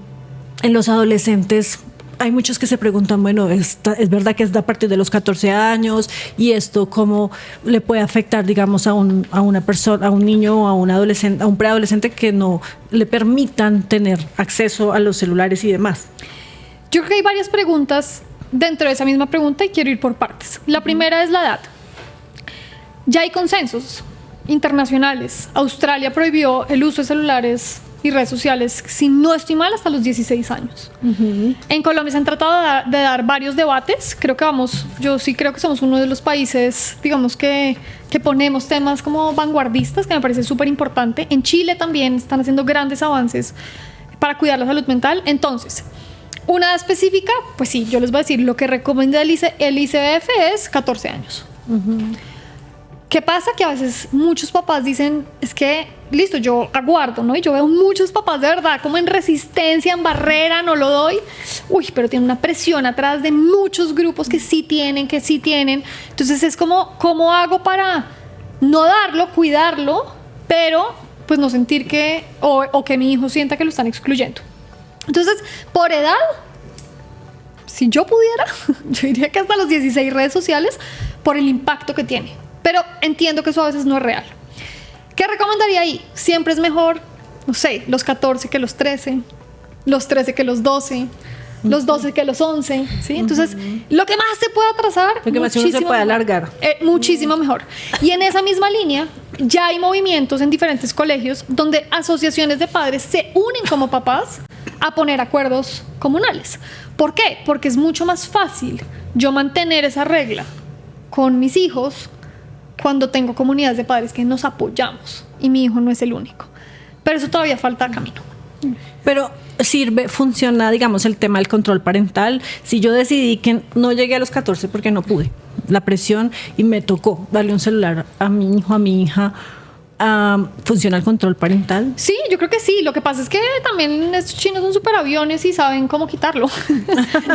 en los adolescentes hay muchos que se preguntan, bueno, es verdad que es a partir de los 14 años, y esto cómo le puede afectar, digamos, a una persona, a un niño o a un adolescente, a un preadolescente, que no le permitan tener acceso a los celulares y demás. Yo creo que hay varias preguntas dentro de esa misma pregunta y quiero ir por partes. La primera es la edad. Ya hay consensos internacionales. Australia prohibió el uso de celulares y redes sociales, si no estoy mal, hasta los 16 años. En Colombia se han tratado de dar varios debates. Yo sí creo que somos uno de los países, digamos, que ponemos temas como vanguardistas, que me parece súper importante. En Chile también están haciendo grandes avances para cuidar la salud mental. Entonces, una específica, pues sí, yo les voy a decir, lo que recomienda el ICBF es 14 años. ¿Qué pasa? Que a veces muchos papás dicen, es que, listo, yo aguardo, ¿no? Y yo veo muchos papás de verdad como en resistencia, en barrera, no lo doy. Uy, pero tiene una presión atrás de muchos grupos que sí tienen. Entonces es como, ¿cómo hago para no darlo, cuidarlo, pero pues no sentir que, o que mi hijo sienta que lo están excluyendo? Entonces, por edad, si yo pudiera, yo diría que hasta los 16 redes sociales, por el impacto que tiene. Pero entiendo que eso a veces no es real. ¿Qué recomendaría ahí? Siempre es mejor, no sé, los 14 que los 13, los 13 que los 12, los 12 que los 11, ¿sí? Entonces, lo que más se puede atrasar, lo que más se puede alargar. Muchísimo mejor. Y en esa misma línea, ya hay movimientos en diferentes colegios donde asociaciones de padres se unen como papás a poner acuerdos comunales. ¿Por qué? Porque es mucho más fácil yo mantener esa regla con mis hijos cuando tengo comunidades de padres que nos apoyamos y mi hijo no es el único. Pero eso todavía falta camino. Pero funciona, digamos, el tema del control parental. Si yo decidí que no llegué a los 14 porque no pude, la presión, y me tocó darle un celular a mi hijo, a mi hija, ¿funciona el control parental? Sí, yo creo que sí. Lo que pasa es que también estos chinos son súper aviones y saben cómo quitarlo.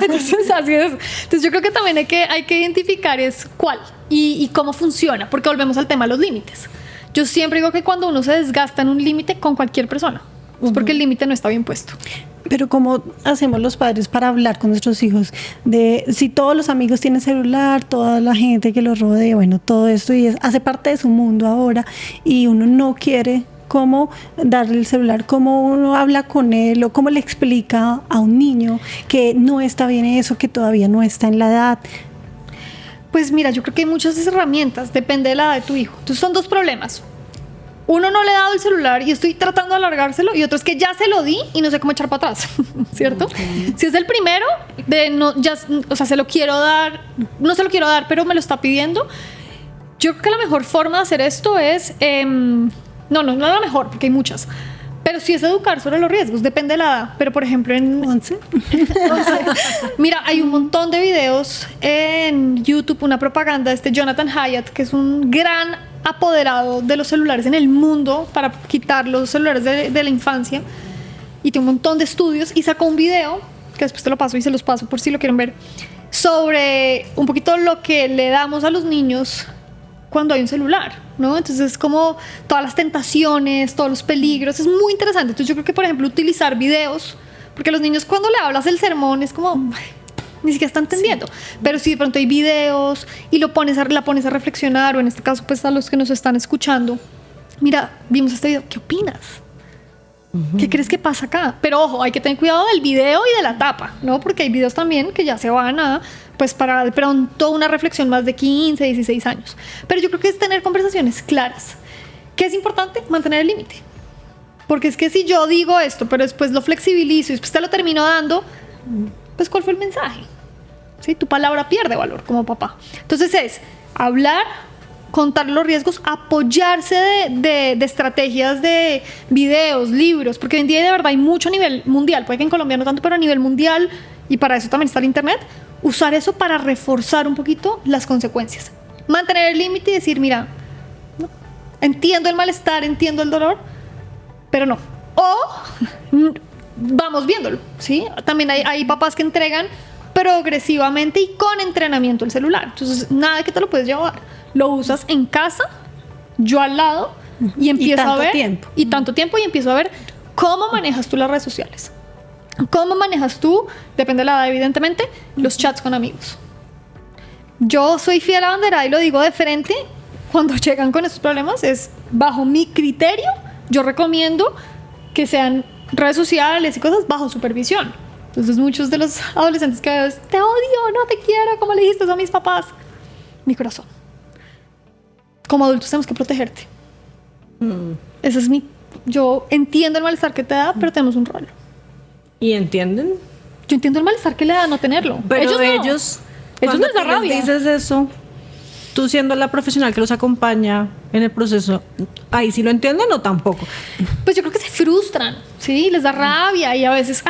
Entonces, así es. Entonces, yo creo que también hay que identificar es cuál y cómo funciona, porque volvemos al tema de los límites. Yo siempre digo que cuando uno se desgasta en un límite con cualquier persona, es porque el límite no está bien puesto. Pero ¿cómo hacemos los padres para hablar con nuestros hijos de si todos los amigos tienen celular, toda la gente que los rodea, bueno, todo esto y hace parte de su mundo ahora, y uno no quiere cómo darle el celular, cómo uno habla con él o cómo le explica a un niño que no está bien eso, que todavía no está en la edad? Pues mira, yo creo que hay muchas herramientas, depende de la edad de tu hijo. Entonces son dos problemas. Uno, no le he dado el celular y estoy tratando de alargárselo, y otro es que ya se lo di y no sé cómo echar para atrás, ¿cierto? Okay. Si es el primero, se lo quiero dar, no se lo quiero dar, pero me lo está pidiendo, yo creo que la mejor forma de hacer esto es, no es la mejor, porque hay muchas, pero sí es educar sobre los riesgos, depende de la edad. Pero por ejemplo en 11, mira, hay un montón de videos en YouTube, una propaganda de Jonathan Haidt, que es un gran apoderado de los celulares en el mundo para quitar los celulares de la infancia, y tiene un montón de estudios, y sacó un video, que después te lo paso y se los paso por si lo quieren ver, sobre un poquito lo que le damos a los niños cuando hay un celular, ¿no? Entonces, como todas las tentaciones, todos los peligros, es muy interesante. Entonces, yo creo que, por ejemplo, utilizar videos, porque a los niños cuando le hablas el sermón es como, ni siquiera está entendiendo. Sí. Pero si de pronto hay videos y la pones a reflexionar, o en este caso, pues a los que nos están escuchando, mira, vimos este video, ¿qué opinas? ¿Qué crees que pasa acá? Pero ojo, hay que tener cuidado del video y de la tapa, ¿no? Porque hay videos también que ya se van a, pues para de pronto una reflexión más de 15, 16 años. Pero yo creo que es tener conversaciones claras. ¿Qué es importante? Mantener el límite. Porque es que si yo digo esto, pero después lo flexibilizo y después te lo termino dando, pues ¿cuál fue el mensaje? ¿Sí? Tu palabra pierde valor como papá. Entonces es hablar, contar los riesgos, apoyarse de estrategias, de videos, libros, porque hoy en día de verdad hay mucho a nivel mundial, puede que en Colombia no tanto, pero a nivel mundial, y para eso también está el internet, usar eso para reforzar un poquito las consecuencias. Mantener el límite y decir, mira, no, entiendo el malestar, entiendo el dolor, pero no. O vamos viéndolo, ¿sí? También hay papás que entregan progresivamente y con entrenamiento el celular. Entonces, nada de que te lo puedes llevar. Lo usas en casa, yo al lado, y empiezo a ver. Y tanto tiempo, y empiezo a ver cómo manejas tú las redes sociales. Cómo manejas tú, depende de la edad, evidentemente, los chats con amigos. Yo soy fiel a la bandera y lo digo de frente. Cuando llegan con estos problemas, es bajo mi criterio. Yo recomiendo que sean redes sociales y cosas bajo supervisión. Entonces, muchos de los adolescentes que veo es, te odio, no te quiero, como le dijiste a mis papás. Mi corazón. Como adultos tenemos que protegerte. Ese es yo entiendo el malestar que te da, pero tenemos un rol. ¿Y entienden? Yo entiendo el malestar que le da no tenerlo. Pero ellos no les da rabia. Dices eso, tú siendo la profesional que los acompaña en el proceso, ¿ahí sí lo entienden o tampoco? Pues yo creo que se frustran, ¿sí? Les da rabia y a veces,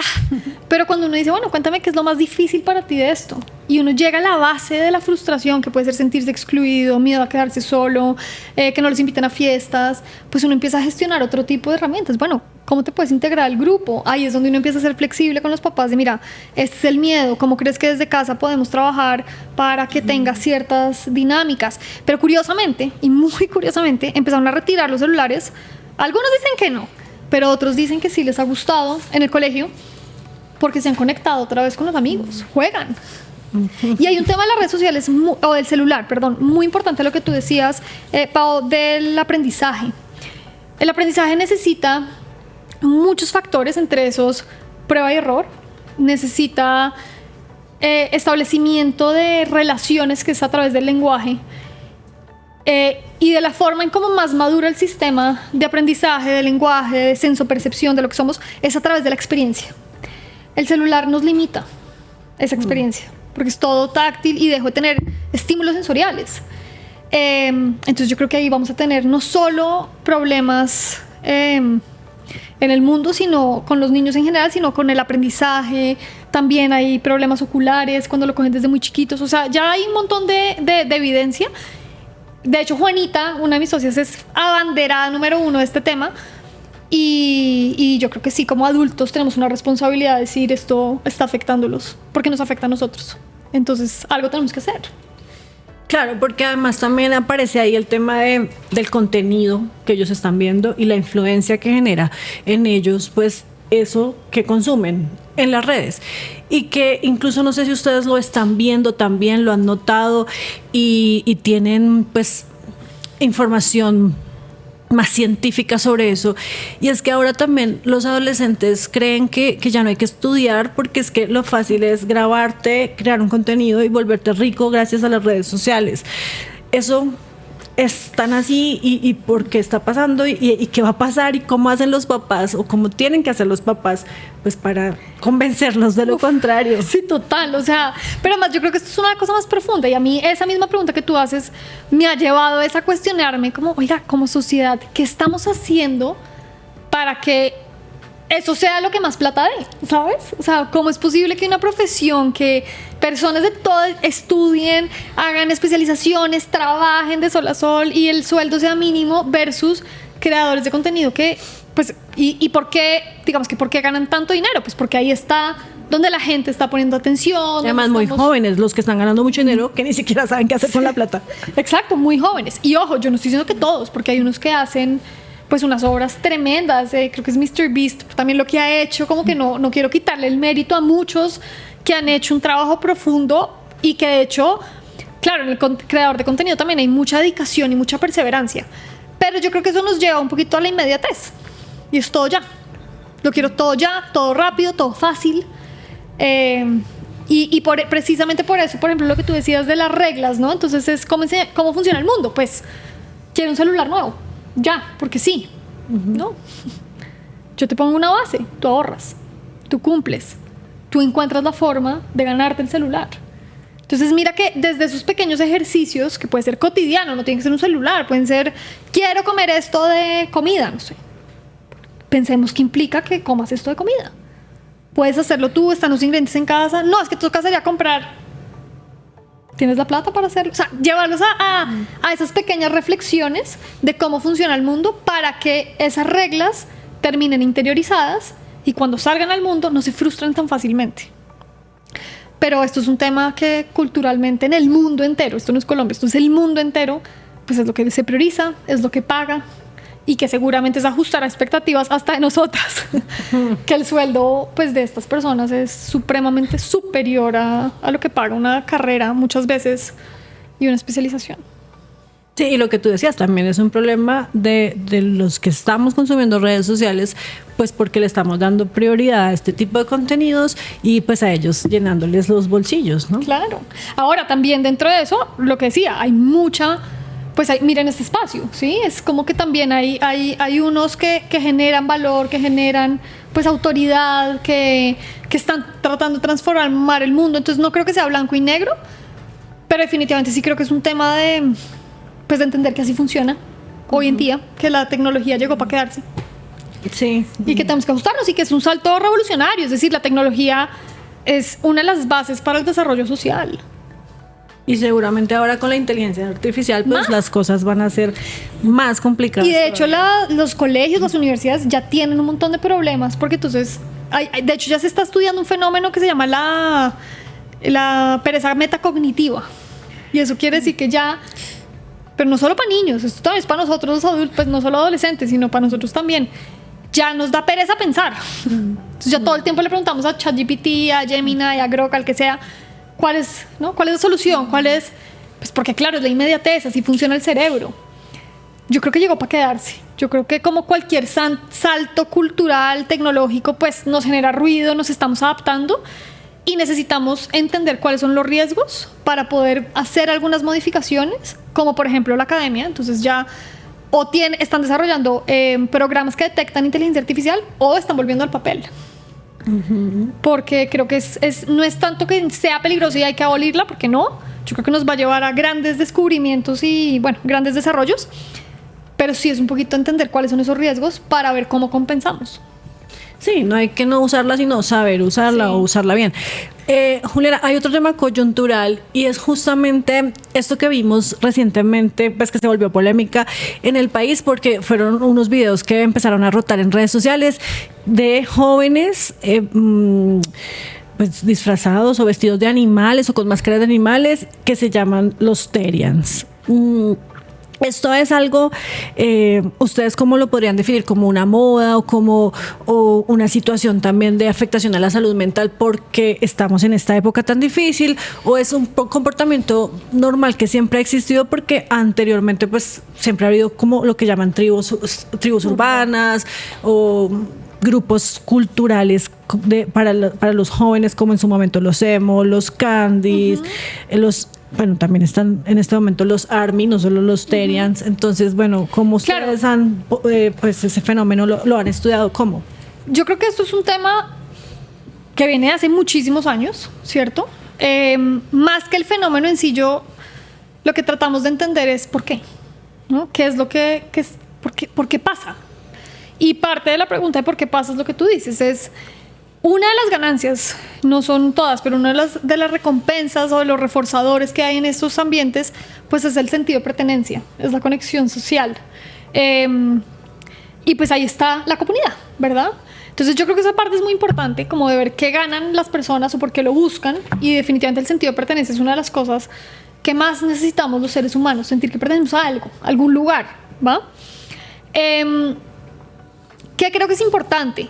pero cuando uno dice, bueno, cuéntame qué es lo más difícil para ti de esto, y uno llega a la base de la frustración, que puede ser sentirse excluido, miedo a quedarse solo, que no les inviten a fiestas, pues uno empieza a gestionar otro tipo de herramientas. Bueno, ¿cómo te puedes integrar al grupo? Ahí es donde uno empieza a ser flexible con los papás de, mira, este es el miedo, ¿cómo crees que desde casa podemos trabajar para que tenga ciertas dinámicas? Pero curiosamente, y muy curiosamente, empezaron a retirar los celulares. Algunos dicen que no, pero otros dicen que sí les ha gustado en el colegio porque se han conectado otra vez con los amigos, juegan. Y hay un tema de las redes sociales, o del celular, perdón, muy importante lo que tú decías, Pau, del aprendizaje. El aprendizaje necesita muchos factores, entre esos prueba y error, necesita establecimiento de relaciones, que es a través del lenguaje, y de la forma en cómo más madura el sistema de aprendizaje, de lenguaje, de sensopercepción, de lo que somos, es a través de la experiencia. El celular nos limita esa experiencia, porque es todo táctil y dejo de tener estímulos sensoriales. Entonces yo creo que ahí vamos a tener no solo problemas en el mundo, sino con los niños en general, sino con el aprendizaje. También hay problemas oculares cuando lo cogen desde muy chiquitos. O sea, ya hay un montón de evidencia. De hecho, Juanita, una de mis socias, es abanderada número 1 de este tema. Y yo creo que sí, como adultos tenemos una responsabilidad de decir, esto está afectándolos, porque nos afecta a nosotros. Entonces, algo tenemos que hacer. Claro, porque además también aparece ahí el tema del contenido que ellos están viendo y la influencia que genera en ellos, pues eso que consumen en las redes. Y que incluso no sé si ustedes lo están viendo también, lo han notado y tienen pues información más científica sobre eso, y es que ahora también los adolescentes creen que ya no hay que estudiar porque es que lo fácil es grabarte, crear un contenido y volverte rico gracias a las redes sociales. Eso es tan así, y por qué está pasando y qué va a pasar y cómo hacen los papás o cómo tienen que hacer los papás pues para convencerlos de lo contrario. Sí, total, o sea, pero además yo creo que esto es una cosa más profunda, y a mí esa misma pregunta que tú haces me ha llevado a cuestionarme como, oiga, como sociedad, ¿qué estamos haciendo para que eso sea lo que más plata dé, ¿sabes? O sea, ¿cómo es posible que una profesión que personas de todo estudien, hagan especializaciones, trabajen de sol a sol y el sueldo sea mínimo versus creadores de contenido que, pues, y por qué, digamos que por qué ganan tanto dinero? Pues porque ahí está donde la gente está poniendo atención. Además, muy jóvenes, los que están ganando mucho dinero, que ni siquiera saben qué hacer con la plata. Exacto, muy jóvenes. Y ojo, yo no estoy diciendo que todos, porque hay unos que hacen pues unas obras tremendas, creo que es Mr. Beast también lo que ha hecho, como que no quiero quitarle el mérito a muchos que han hecho un trabajo profundo y que de hecho, claro, en el creador de contenido también hay mucha dedicación y mucha perseverancia, pero yo creo que eso nos lleva un poquito a la inmediatez y es todo ya, lo quiero todo ya, todo rápido, todo fácil, y precisamente por eso, por ejemplo, lo que tú decías de las reglas, ¿no? Entonces es cómo funciona el mundo, pues quiero un celular nuevo ya, porque sí, ¿no? Yo te pongo una base, tú ahorras, tú cumples, tú encuentras la forma de ganarte el celular. Entonces mira que desde esos pequeños ejercicios, que puede ser cotidiano, no tiene que ser un celular, pueden ser, quiero comer esto de comida, no sé. Pensemos que implica que comas esto de comida. Puedes hacerlo tú, están los ingredientes en casa, no, es que tú vas allá a comprar. ¿Tienes la plata para hacerlo? O sea, llevarlos a esas pequeñas reflexiones de cómo funciona el mundo para que esas reglas terminen interiorizadas y cuando salgan al mundo no se frustren tan fácilmente. Pero esto es un tema que culturalmente en el mundo entero, esto no es Colombia, esto es el mundo entero, pues es lo que se prioriza, es lo que paga y que seguramente es ajustar a expectativas hasta de nosotras. Que el sueldo pues de estas personas es supremamente superior a lo que paga una carrera muchas veces y una especialización. Sí, y lo que tú decías también es un problema de los que estamos consumiendo redes sociales, pues porque le estamos dando prioridad a este tipo de contenidos y pues a ellos llenándoles los bolsillos, ¿no? Claro. Ahora también dentro de eso, lo que decía, hay mucha... Pues miren este espacio, ¿sí? Es como que también hay unos que generan valor, que generan pues autoridad, que están tratando de transformar el mundo. Entonces no creo que sea blanco y negro, pero definitivamente sí creo que es un tema de entender que así funciona hoy en día, que la tecnología llegó para quedarse. Sí. Y que tenemos que ajustarnos y que es un salto revolucionario. Es decir, la tecnología es una de las bases para el desarrollo social. Y seguramente ahora con la inteligencia artificial pues las cosas van a ser más complicadas. Y de hecho los colegios, las universidades ya tienen un montón de problemas porque entonces, de hecho ya se está estudiando un fenómeno que se llama la pereza metacognitiva. Y eso quiere decir que ya, pero no solo para niños, esto también es para nosotros los adultos, pues no solo adolescentes, sino para nosotros también. Ya nos da pereza pensar. Entonces ya todo el tiempo le preguntamos a ChatGPT, a Gemini, a Grok, al que sea, ¿cuál es la solución? ¿Cuál es? Pues porque claro, es la inmediatez, así funciona el cerebro. Yo creo que llegó para quedarse. Yo creo que como cualquier salto cultural, tecnológico, pues nos genera ruido, nos estamos adaptando y necesitamos entender cuáles son los riesgos para poder hacer algunas modificaciones, como por ejemplo la academia. Entonces ya están desarrollando programas que detectan inteligencia artificial o están volviendo al papel. Porque creo que no es tanto que sea peligroso y hay que abolirla, porque no, yo creo que nos va a llevar a grandes descubrimientos y bueno, grandes desarrollos, pero sí es un poquito entender cuáles son esos riesgos para ver cómo compensamos. Sí, no hay que no usarla, sino saber usarla o usarla bien. Juliana, hay otro tema coyuntural y es justamente esto que vimos recientemente, pues que se volvió polémica en el país porque fueron unos videos que empezaron a rotar en redes sociales de jóvenes pues disfrazados o vestidos de animales o con máscaras de animales que se llaman los Terians. Esto es algo, ¿ustedes cómo lo podrían definir? ¿Como una moda o una situación también de afectación a la salud mental porque estamos en esta época tan difícil? ¿O es un comportamiento normal que siempre ha existido porque anteriormente pues siempre ha habido como lo que llaman tribus urbanas o grupos culturales para los jóvenes como en su momento los emo, los candies, bueno, también están en este momento los ARMY, no solo los Terians. Entonces, bueno, ¿cómo ustedes han, pues ese fenómeno lo han estudiado? ¿Cómo? Yo creo que esto es un tema que viene de hace muchísimos años, ¿cierto? Más que el fenómeno en sí, lo que tratamos de entender es por qué, ¿no? ¿Qué es lo que por qué pasa? Y parte de la pregunta de por qué pasa es lo que tú dices, es una de las ganancias, no son todas, pero una de las recompensas o de los reforzadores que hay en estos ambientes, pues es el sentido de pertenencia, es la conexión social. Y pues ahí está la comunidad, ¿verdad? Entonces yo creo que esa parte es muy importante, como de ver qué ganan las personas o por qué lo buscan, y definitivamente el sentido de pertenencia es una de las cosas que más necesitamos los seres humanos, sentir que pertenecemos a algo, a algún lugar, ¿va? ¿Qué creo que es importante?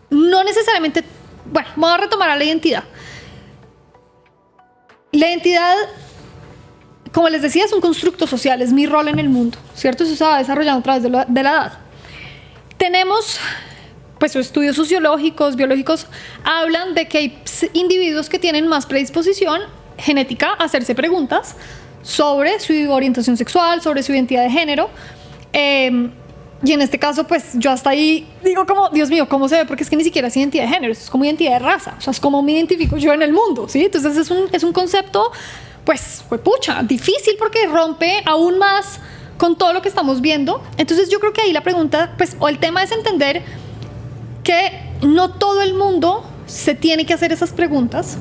No necesariamente, bueno, vamos a retomar a la identidad. La identidad, como les decía, es un constructo social, es mi rol en el mundo, ¿cierto? Eso se va desarrollando a través de la edad. Tenemos, pues, estudios sociológicos, biológicos, hablan de que hay individuos que tienen más predisposición genética a hacerse preguntas sobre su orientación sexual, sobre su identidad de género. Y en este caso, pues yo hasta ahí digo como, Dios mío, ¿cómo se ve? Porque es que ni siquiera es identidad de género, es como identidad de raza, o sea, es como me identifico yo en el mundo, ¿sí? Entonces es un concepto, pues, pucha, difícil porque rompe aún más con todo lo que estamos viendo. Entonces yo creo que ahí la pregunta, pues, o el tema es entender que no todo el mundo se tiene que hacer esas preguntas,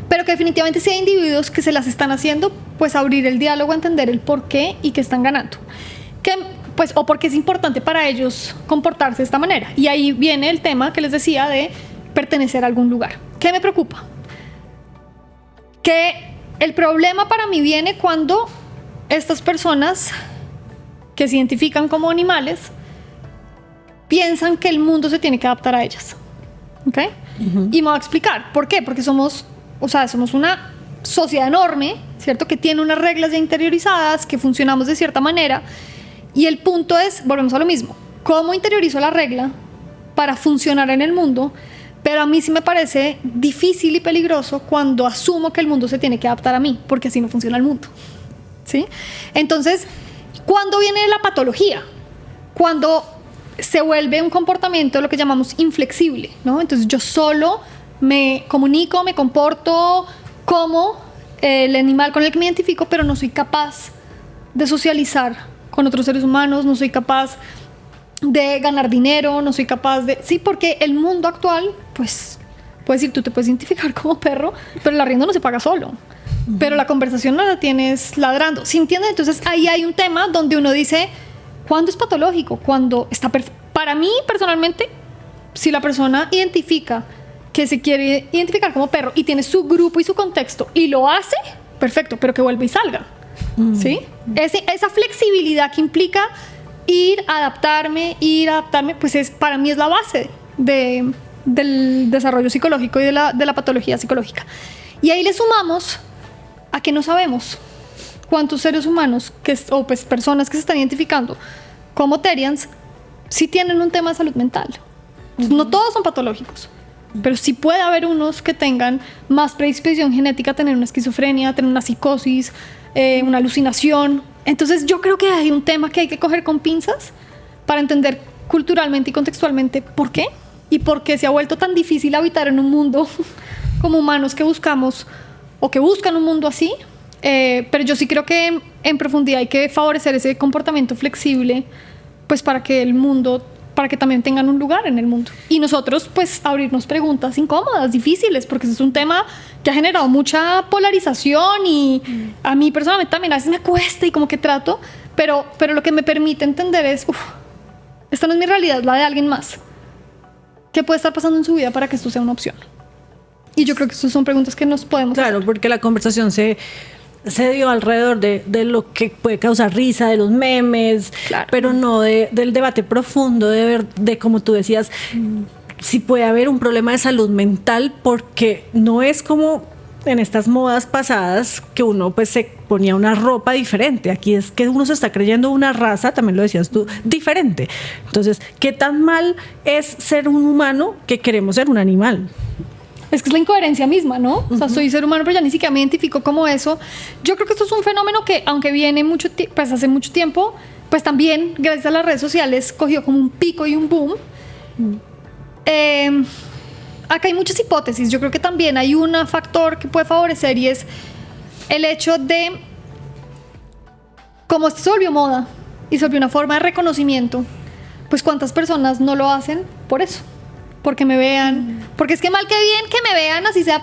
pero que definitivamente si hay individuos que se las están haciendo, pues abrir el diálogo, entender el por qué y qué están ganando. Pues, o porque es importante para ellos comportarse de esta manera. Y ahí viene el tema que les decía de pertenecer a algún lugar. ¿Qué me preocupa? Que el problema para mí viene cuando estas personas que se identifican como animales piensan que el mundo se tiene que adaptar a ellas. ¿Ok? Y me voy a explicar. ¿Por qué? Porque somos una sociedad enorme, ¿cierto? Que tiene unas reglas ya interiorizadas, que funcionamos de cierta manera. Y el punto es, volvemos a lo mismo, ¿cómo interiorizo la regla para funcionar en el mundo? Pero a mí sí me parece difícil y peligroso cuando asumo que el mundo se tiene que adaptar a mí, porque así no funciona el mundo, ¿sí? Entonces, ¿cuándo viene la patología? Cuando se vuelve un comportamiento lo que llamamos inflexible, ¿no? Entonces yo solo me comunico, me comporto como el animal con el que me identifico, pero no soy capaz de socializar con otros seres humanos, no soy capaz de ganar dinero, no soy capaz de... Sí, porque el mundo actual, pues, puedes decir, tú te puedes identificar como perro, pero el arriendo no se paga solo. Pero la conversación no la tienes ladrando. ¿Sí entienden? Entonces ahí hay un tema donde uno dice, ¿cuándo es patológico? ¿Cuándo está perfecto? Para mí, personalmente, si la persona identifica que se quiere identificar como perro y tiene su grupo y su contexto y lo hace, perfecto, pero que vuelva y salga. ¿Sí? Esa flexibilidad que implica adaptarme, pues para mí es la base del desarrollo psicológico y de la patología psicológica. Y ahí le sumamos a que no sabemos cuántos seres humanos o pues personas que se están identificando como Therians sí tienen un tema de salud mental. No todos son patológicos, pero sí puede haber unos que tengan más predisposición genética a tener una esquizofrenia, a tener una psicosis, una alucinación. Entonces yo creo que hay un tema que hay que coger con pinzas para entender culturalmente y contextualmente por qué y por qué se ha vuelto tan difícil habitar en un mundo como humanos que buscamos o que buscan un mundo así. Pero yo sí creo que en profundidad hay que favorecer ese comportamiento flexible, pues para que también tengan un lugar en el mundo. Y nosotros, pues, abrirnos preguntas incómodas, difíciles, porque ese es un tema que ha generado mucha polarización y a mí personalmente también a veces me cuesta y como que trato, pero lo que me permite entender es, esta no es mi realidad, es la de alguien más. ¿Qué puede estar pasando en su vida para que esto sea una opción? Y yo creo que estas son preguntas que nos podemos hacer. Claro, porque la conversación se dio alrededor de lo que puede causar risa, de los memes, claro, pero no del debate profundo, de como tú decías, si puede haber un problema de salud mental, porque no es como en estas modas pasadas que uno pues se ponía una ropa diferente. Aquí es que uno se está creyendo una raza, también lo decías tú, diferente. Entonces, ¿qué tan mal es ser un humano que queremos ser un animal? Es que es la incoherencia misma, ¿no? O sea, soy ser humano, pero ya ni siquiera me identifico como eso. Yo creo que esto es un fenómeno que, aunque viene pues hace mucho tiempo, pues también, gracias a las redes sociales, cogió como un pico y un boom. Acá hay muchas hipótesis. Yo creo que también hay un factor que puede favorecer y es el hecho de, como esto se volvió moda y se volvió una forma de reconocimiento, pues cuántas personas no lo hacen por eso, porque me vean, porque es que mal que bien que me vean, así sea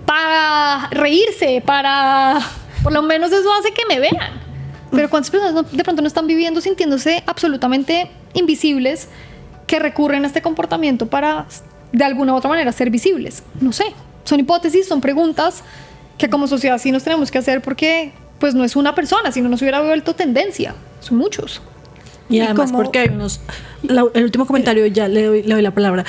para reírse, por lo menos eso hace que me vean. Pero cuántas personas de pronto no están viviendo sintiéndose absolutamente invisibles, que recurren a este comportamiento para de alguna u otra manera ser visibles. No sé, son hipótesis, son preguntas que como sociedad sí nos tenemos que hacer, porque pues no es una persona, si no nos hubiera vuelto tendencia, son muchos. Y además porque hay unos, el último comentario ya le doy la palabra,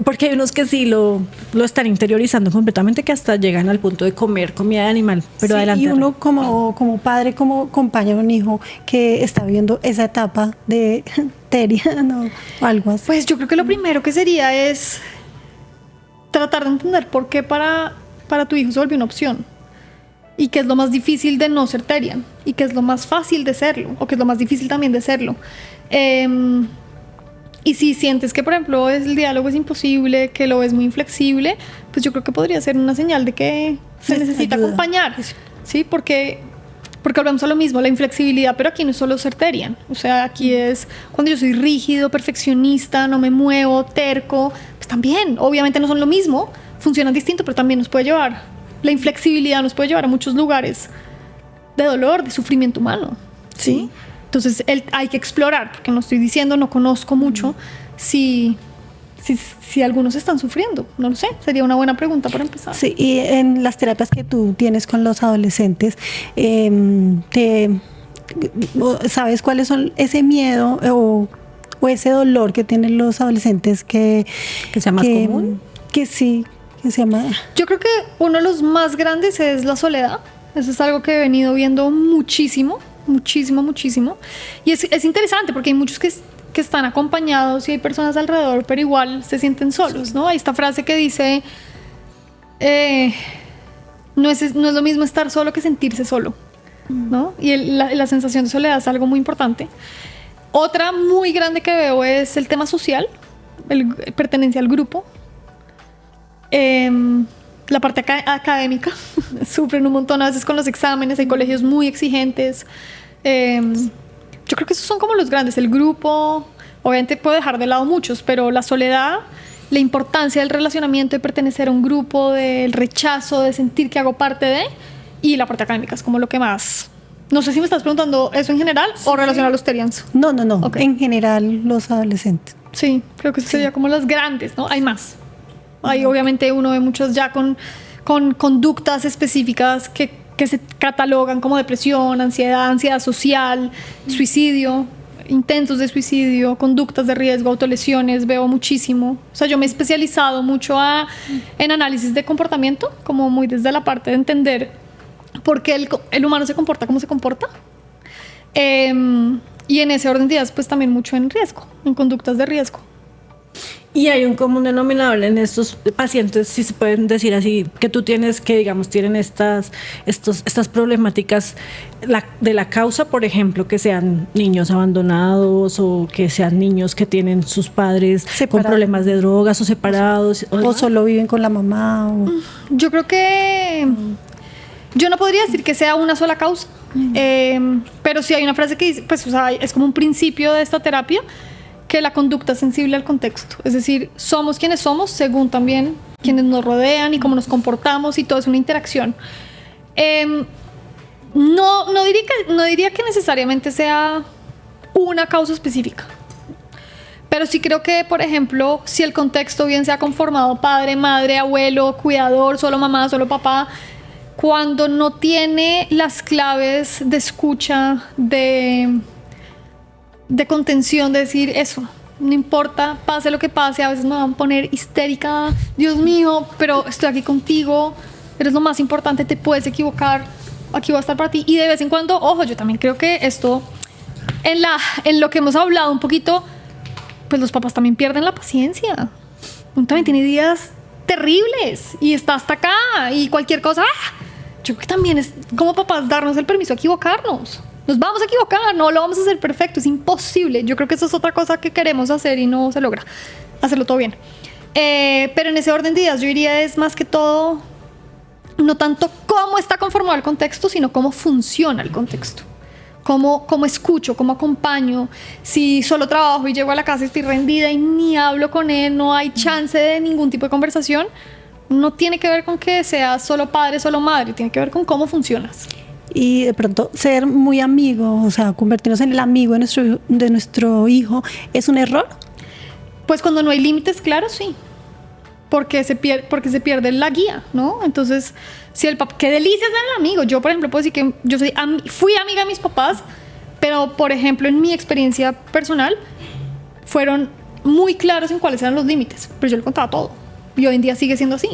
porque hay unos que sí lo están interiorizando completamente, que hasta llegan al punto de comer comida de animal, pero sí, adelante. Y uno como padre, como acompaña a un hijo que está viendo esa etapa de teria, ¿no? O algo así. Pues yo creo que lo primero que sería es tratar de entender por qué para tu hijo se volvió una opción. Y qué es lo más difícil de no ser Terian, y qué es lo más fácil de serlo, o qué es lo más difícil también de serlo. Y si sientes que, por ejemplo, el diálogo es imposible, que lo es muy inflexible, pues yo creo que podría ser una señal de que se necesita acompañar, ¿sí? Porque volvemos a lo mismo, la inflexibilidad, pero aquí no es solo ser Terian. O sea, aquí es cuando yo soy rígido, perfeccionista, no me muevo, terco, pues también, obviamente no son lo mismo, funcionan distinto, pero también nos puede llevar. La inflexibilidad nos puede llevar a muchos lugares de dolor, de sufrimiento humano. ¿Sí? Entonces hay que explorar, porque no estoy diciendo, no conozco mucho si algunos están sufriendo. No lo sé, sería una buena pregunta para empezar. Sí, y en las terapias que tú tienes con los adolescentes, ¿sabes cuáles son ese miedo o ese dolor que tienen los adolescentes que sea más común? Que sí. Que se llama... Yo creo que uno de los más grandes es la soledad. Eso es algo que he venido viendo muchísimo. Y es interesante porque hay muchos que están acompañados y hay personas alrededor, pero igual se sienten solos, ¿no? Hay esta frase que dice, no es lo mismo estar solo que sentirse solo, ¿no? Y la sensación de soledad es algo muy importante. Otra muy grande que veo es el tema social, pertenencia al grupo. La parte académica sufren un montón a veces con los exámenes, hay colegios muy exigentes. Yo creo que esos son como los grandes, el grupo, obviamente puedo dejar de lado muchos, pero la soledad, la importancia del relacionamiento, de pertenecer a un grupo, del rechazo, de sentir que hago parte de, y la parte académica es como lo que más. No sé si me estás preguntando eso en general o relacionado a los Terians. No, Okay. En general los adolescentes. Sí, creo que eso sería como las grandes, ¿no? Hay más. Ahí obviamente uno ve muchos ya con conductas específicas que se catalogan como depresión, ansiedad social, suicidio, intentos de suicidio, conductas de riesgo, autolesiones, veo muchísimo. O sea, yo me he especializado mucho en análisis de comportamiento, como muy desde la parte de entender por qué el humano se comporta como se comporta. Y en ese orden de ideas, pues también mucho en riesgo, en conductas de riesgo. Y hay un común denominador en estos pacientes, si se pueden decir así, que tú tienes, que digamos tienen estas problemáticas de la causa, por ejemplo, que sean niños abandonados o que sean niños que tienen sus padres con problemas de drogas o separados. O solo viven con la mamá. Yo creo que... Yo no podría decir que sea una sola causa, pero sí hay una frase que dice, pues, o sea, es como un principio de esta terapia, que la conducta es sensible al contexto. Es decir, somos quienes somos según también quienes nos rodean y cómo nos comportamos, y todo es una interacción. No diría que necesariamente sea una causa específica, pero sí creo que, por ejemplo, si el contexto bien se ha conformado padre, madre, abuelo, cuidador, solo mamá, solo papá, cuando no tiene las claves de escucha, de contención, de decir eso, no importa, pase lo que pase, a veces me van a poner histérica, Dios mío, pero estoy aquí contigo, eres lo más importante, te puedes equivocar, aquí voy a estar para ti. Y de vez en cuando, ojo, yo también creo que esto, en lo que hemos hablado un poquito, pues los papás también pierden la paciencia. Uno también tiene días terribles y está hasta acá y cualquier cosa. Yo creo que también es como papás darnos el permiso a equivocarnos. Nos vamos a equivocar, no lo vamos a hacer perfecto, es imposible. Yo creo que eso es otra cosa que queremos hacer y no se logra hacerlo todo bien. Pero en ese orden de ideas yo diría es más que todo, no tanto cómo está conformado el contexto, sino cómo funciona el contexto. ¿Cómo escucho? ¿Cómo acompaño? Si solo trabajo y llego a la casa y estoy rendida y ni hablo con él, no hay chance de ningún tipo de conversación, no tiene que ver con que seas solo padre, solo madre, tiene que ver con cómo funcionas. Y de pronto ser muy amigo, o sea, convertirnos en el amigo de nuestro hijo, ¿es un error? Pues cuando no hay límites, claro, sí. Porque se pierde la guía, ¿no? Entonces, si el papá, qué delicia ser el amigo. Yo, por ejemplo, puedo decir que yo fui amiga de mis papás, pero, por ejemplo, en mi experiencia personal, fueron muy claros en cuáles eran los límites, pero yo le contaba todo. Y hoy en día sigue siendo así.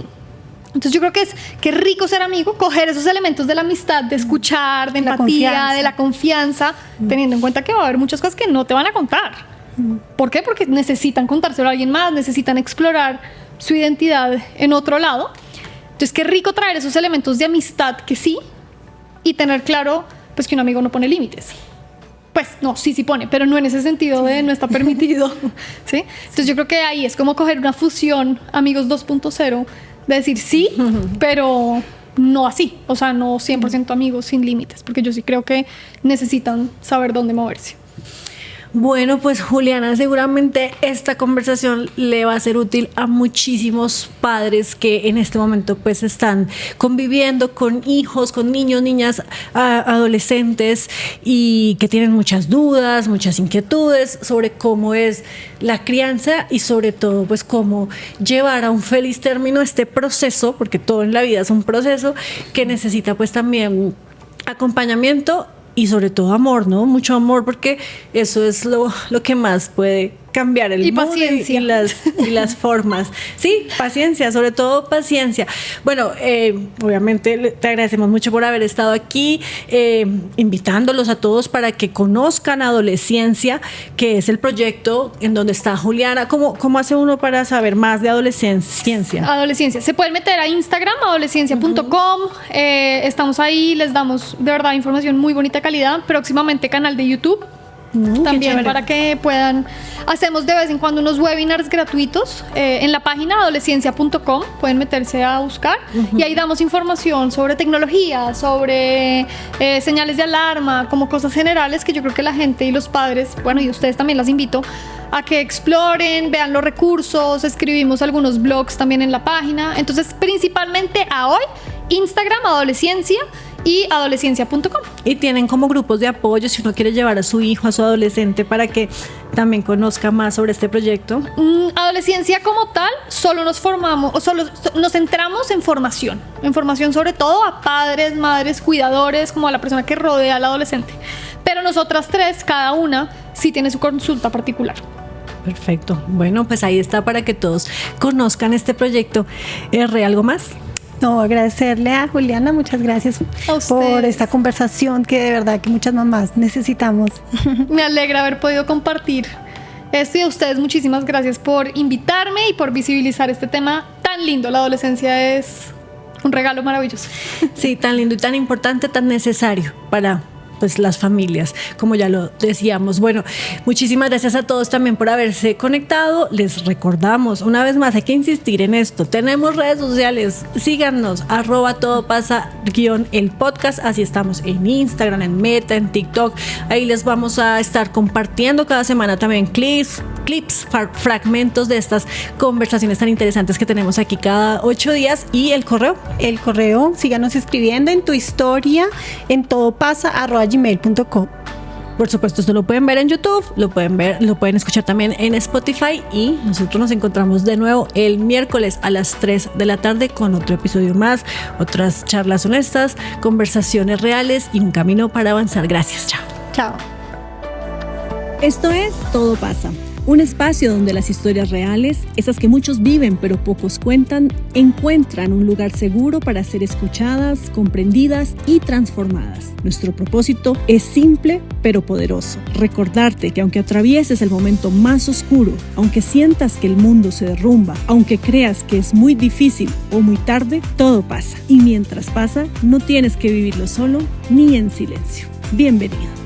Entonces yo creo que es rico ser amigo, coger esos elementos de la amistad, de escuchar, de empatía, de la confianza, teniendo en cuenta que va a haber muchas cosas que no te van a contar. ¿Por qué? Porque necesitan contárselo a alguien más, necesitan explorar su identidad en otro lado. Entonces qué rico traer esos elementos de amistad que sí, y tener claro pues que un amigo no pone límites. Pues no, sí pone, pero no en ese sentido de no está permitido, ¿sí? Entonces yo creo que ahí es como coger una fusión amigos 2.0, de decir sí, pero no así, o sea, no 100% amigos sin límites, porque yo sí creo que necesitan saber dónde moverse. Bueno, pues Juliana, seguramente esta conversación le va a ser útil a muchísimos padres que en este momento pues están conviviendo con hijos, con niños, niñas, adolescentes, y que tienen muchas dudas, muchas inquietudes sobre cómo es la crianza y sobre todo pues cómo llevar a un feliz término este proceso, porque todo en la vida es un proceso que necesita pues también acompañamiento y sobre todo amor, ¿no? Mucho amor, porque eso es lo que más puede cambiar el mundo paciencia. y las formas. Sí, paciencia, sobre todo paciencia. Bueno, obviamente te agradecemos mucho por haber estado aquí, invitándolos a todos para que conozcan Adolesciencia, que es el proyecto en donde está Juliana. ¿Cómo hace uno para saber más de Adolesciencia? Adolescencia. Se pueden meter a Instagram, adolescencia.com. Estamos ahí, les damos de verdad información muy bonita calidad. Próximamente canal de YouTube. También para que puedan, hacemos de vez en cuando unos webinars gratuitos en la página adolescencia.com, pueden meterse a buscar y ahí damos información sobre tecnología, sobre señales de alarma, como cosas generales que yo creo que la gente y los padres, bueno, y ustedes también las invito a que exploren, vean los recursos, escribimos algunos blogs también en la página. Entonces principalmente a hoy, Instagram, Adolescencia, y adolescencia.com. Y tienen como grupos de apoyo si uno quiere llevar a su hijo, a su adolescente, para que también conozca más sobre este proyecto. Adolescencia como tal, solo nos formamos, o solo nos centramos en formación sobre todo a padres, madres, cuidadores, como a la persona que rodea al adolescente. Pero nosotras tres, cada una, sí tiene su consulta particular. Perfecto. Bueno, pues ahí está para que todos conozcan este proyecto. ¿Algo más? No, agradecerle a Juliana, muchas gracias por esta conversación que de verdad que muchas mamás necesitamos. Me alegra haber podido compartir esto y a ustedes muchísimas gracias por invitarme y por visibilizar este tema tan lindo. La adolescencia es un regalo maravilloso. Sí, tan lindo y tan importante, tan necesario para pues las familias, como ya lo decíamos. Bueno, muchísimas gracias a todos también por haberse conectado. Les recordamos una vez más, hay que insistir en esto, tenemos redes sociales, síganos, @todopasa_ el podcast, así estamos en Instagram, en Meta, en TikTok. Ahí les vamos a estar compartiendo cada semana también clips, fragmentos de estas conversaciones tan interesantes que tenemos aquí cada 8 días. Y el correo, síganos escribiendo en tu historia en todopasa@gmail.com. Por supuesto, esto lo pueden ver en YouTube, lo pueden escuchar también en Spotify, y nosotros nos encontramos de nuevo el miércoles a las 3 de la tarde con otro episodio más, otras charlas honestas, conversaciones reales y un camino para avanzar. Gracias, chao. Chao. Esto es Todo Pasa, un espacio donde las historias reales, esas que muchos viven pero pocos cuentan, encuentran un lugar seguro para ser escuchadas, comprendidas y transformadas. Nuestro propósito es simple pero poderoso: recordarte que aunque atravieses el momento más oscuro, aunque sientas que el mundo se derrumba, aunque creas que es muy difícil o muy tarde, todo pasa. Y mientras pasa, no tienes que vivirlo solo ni en silencio. Bienvenido.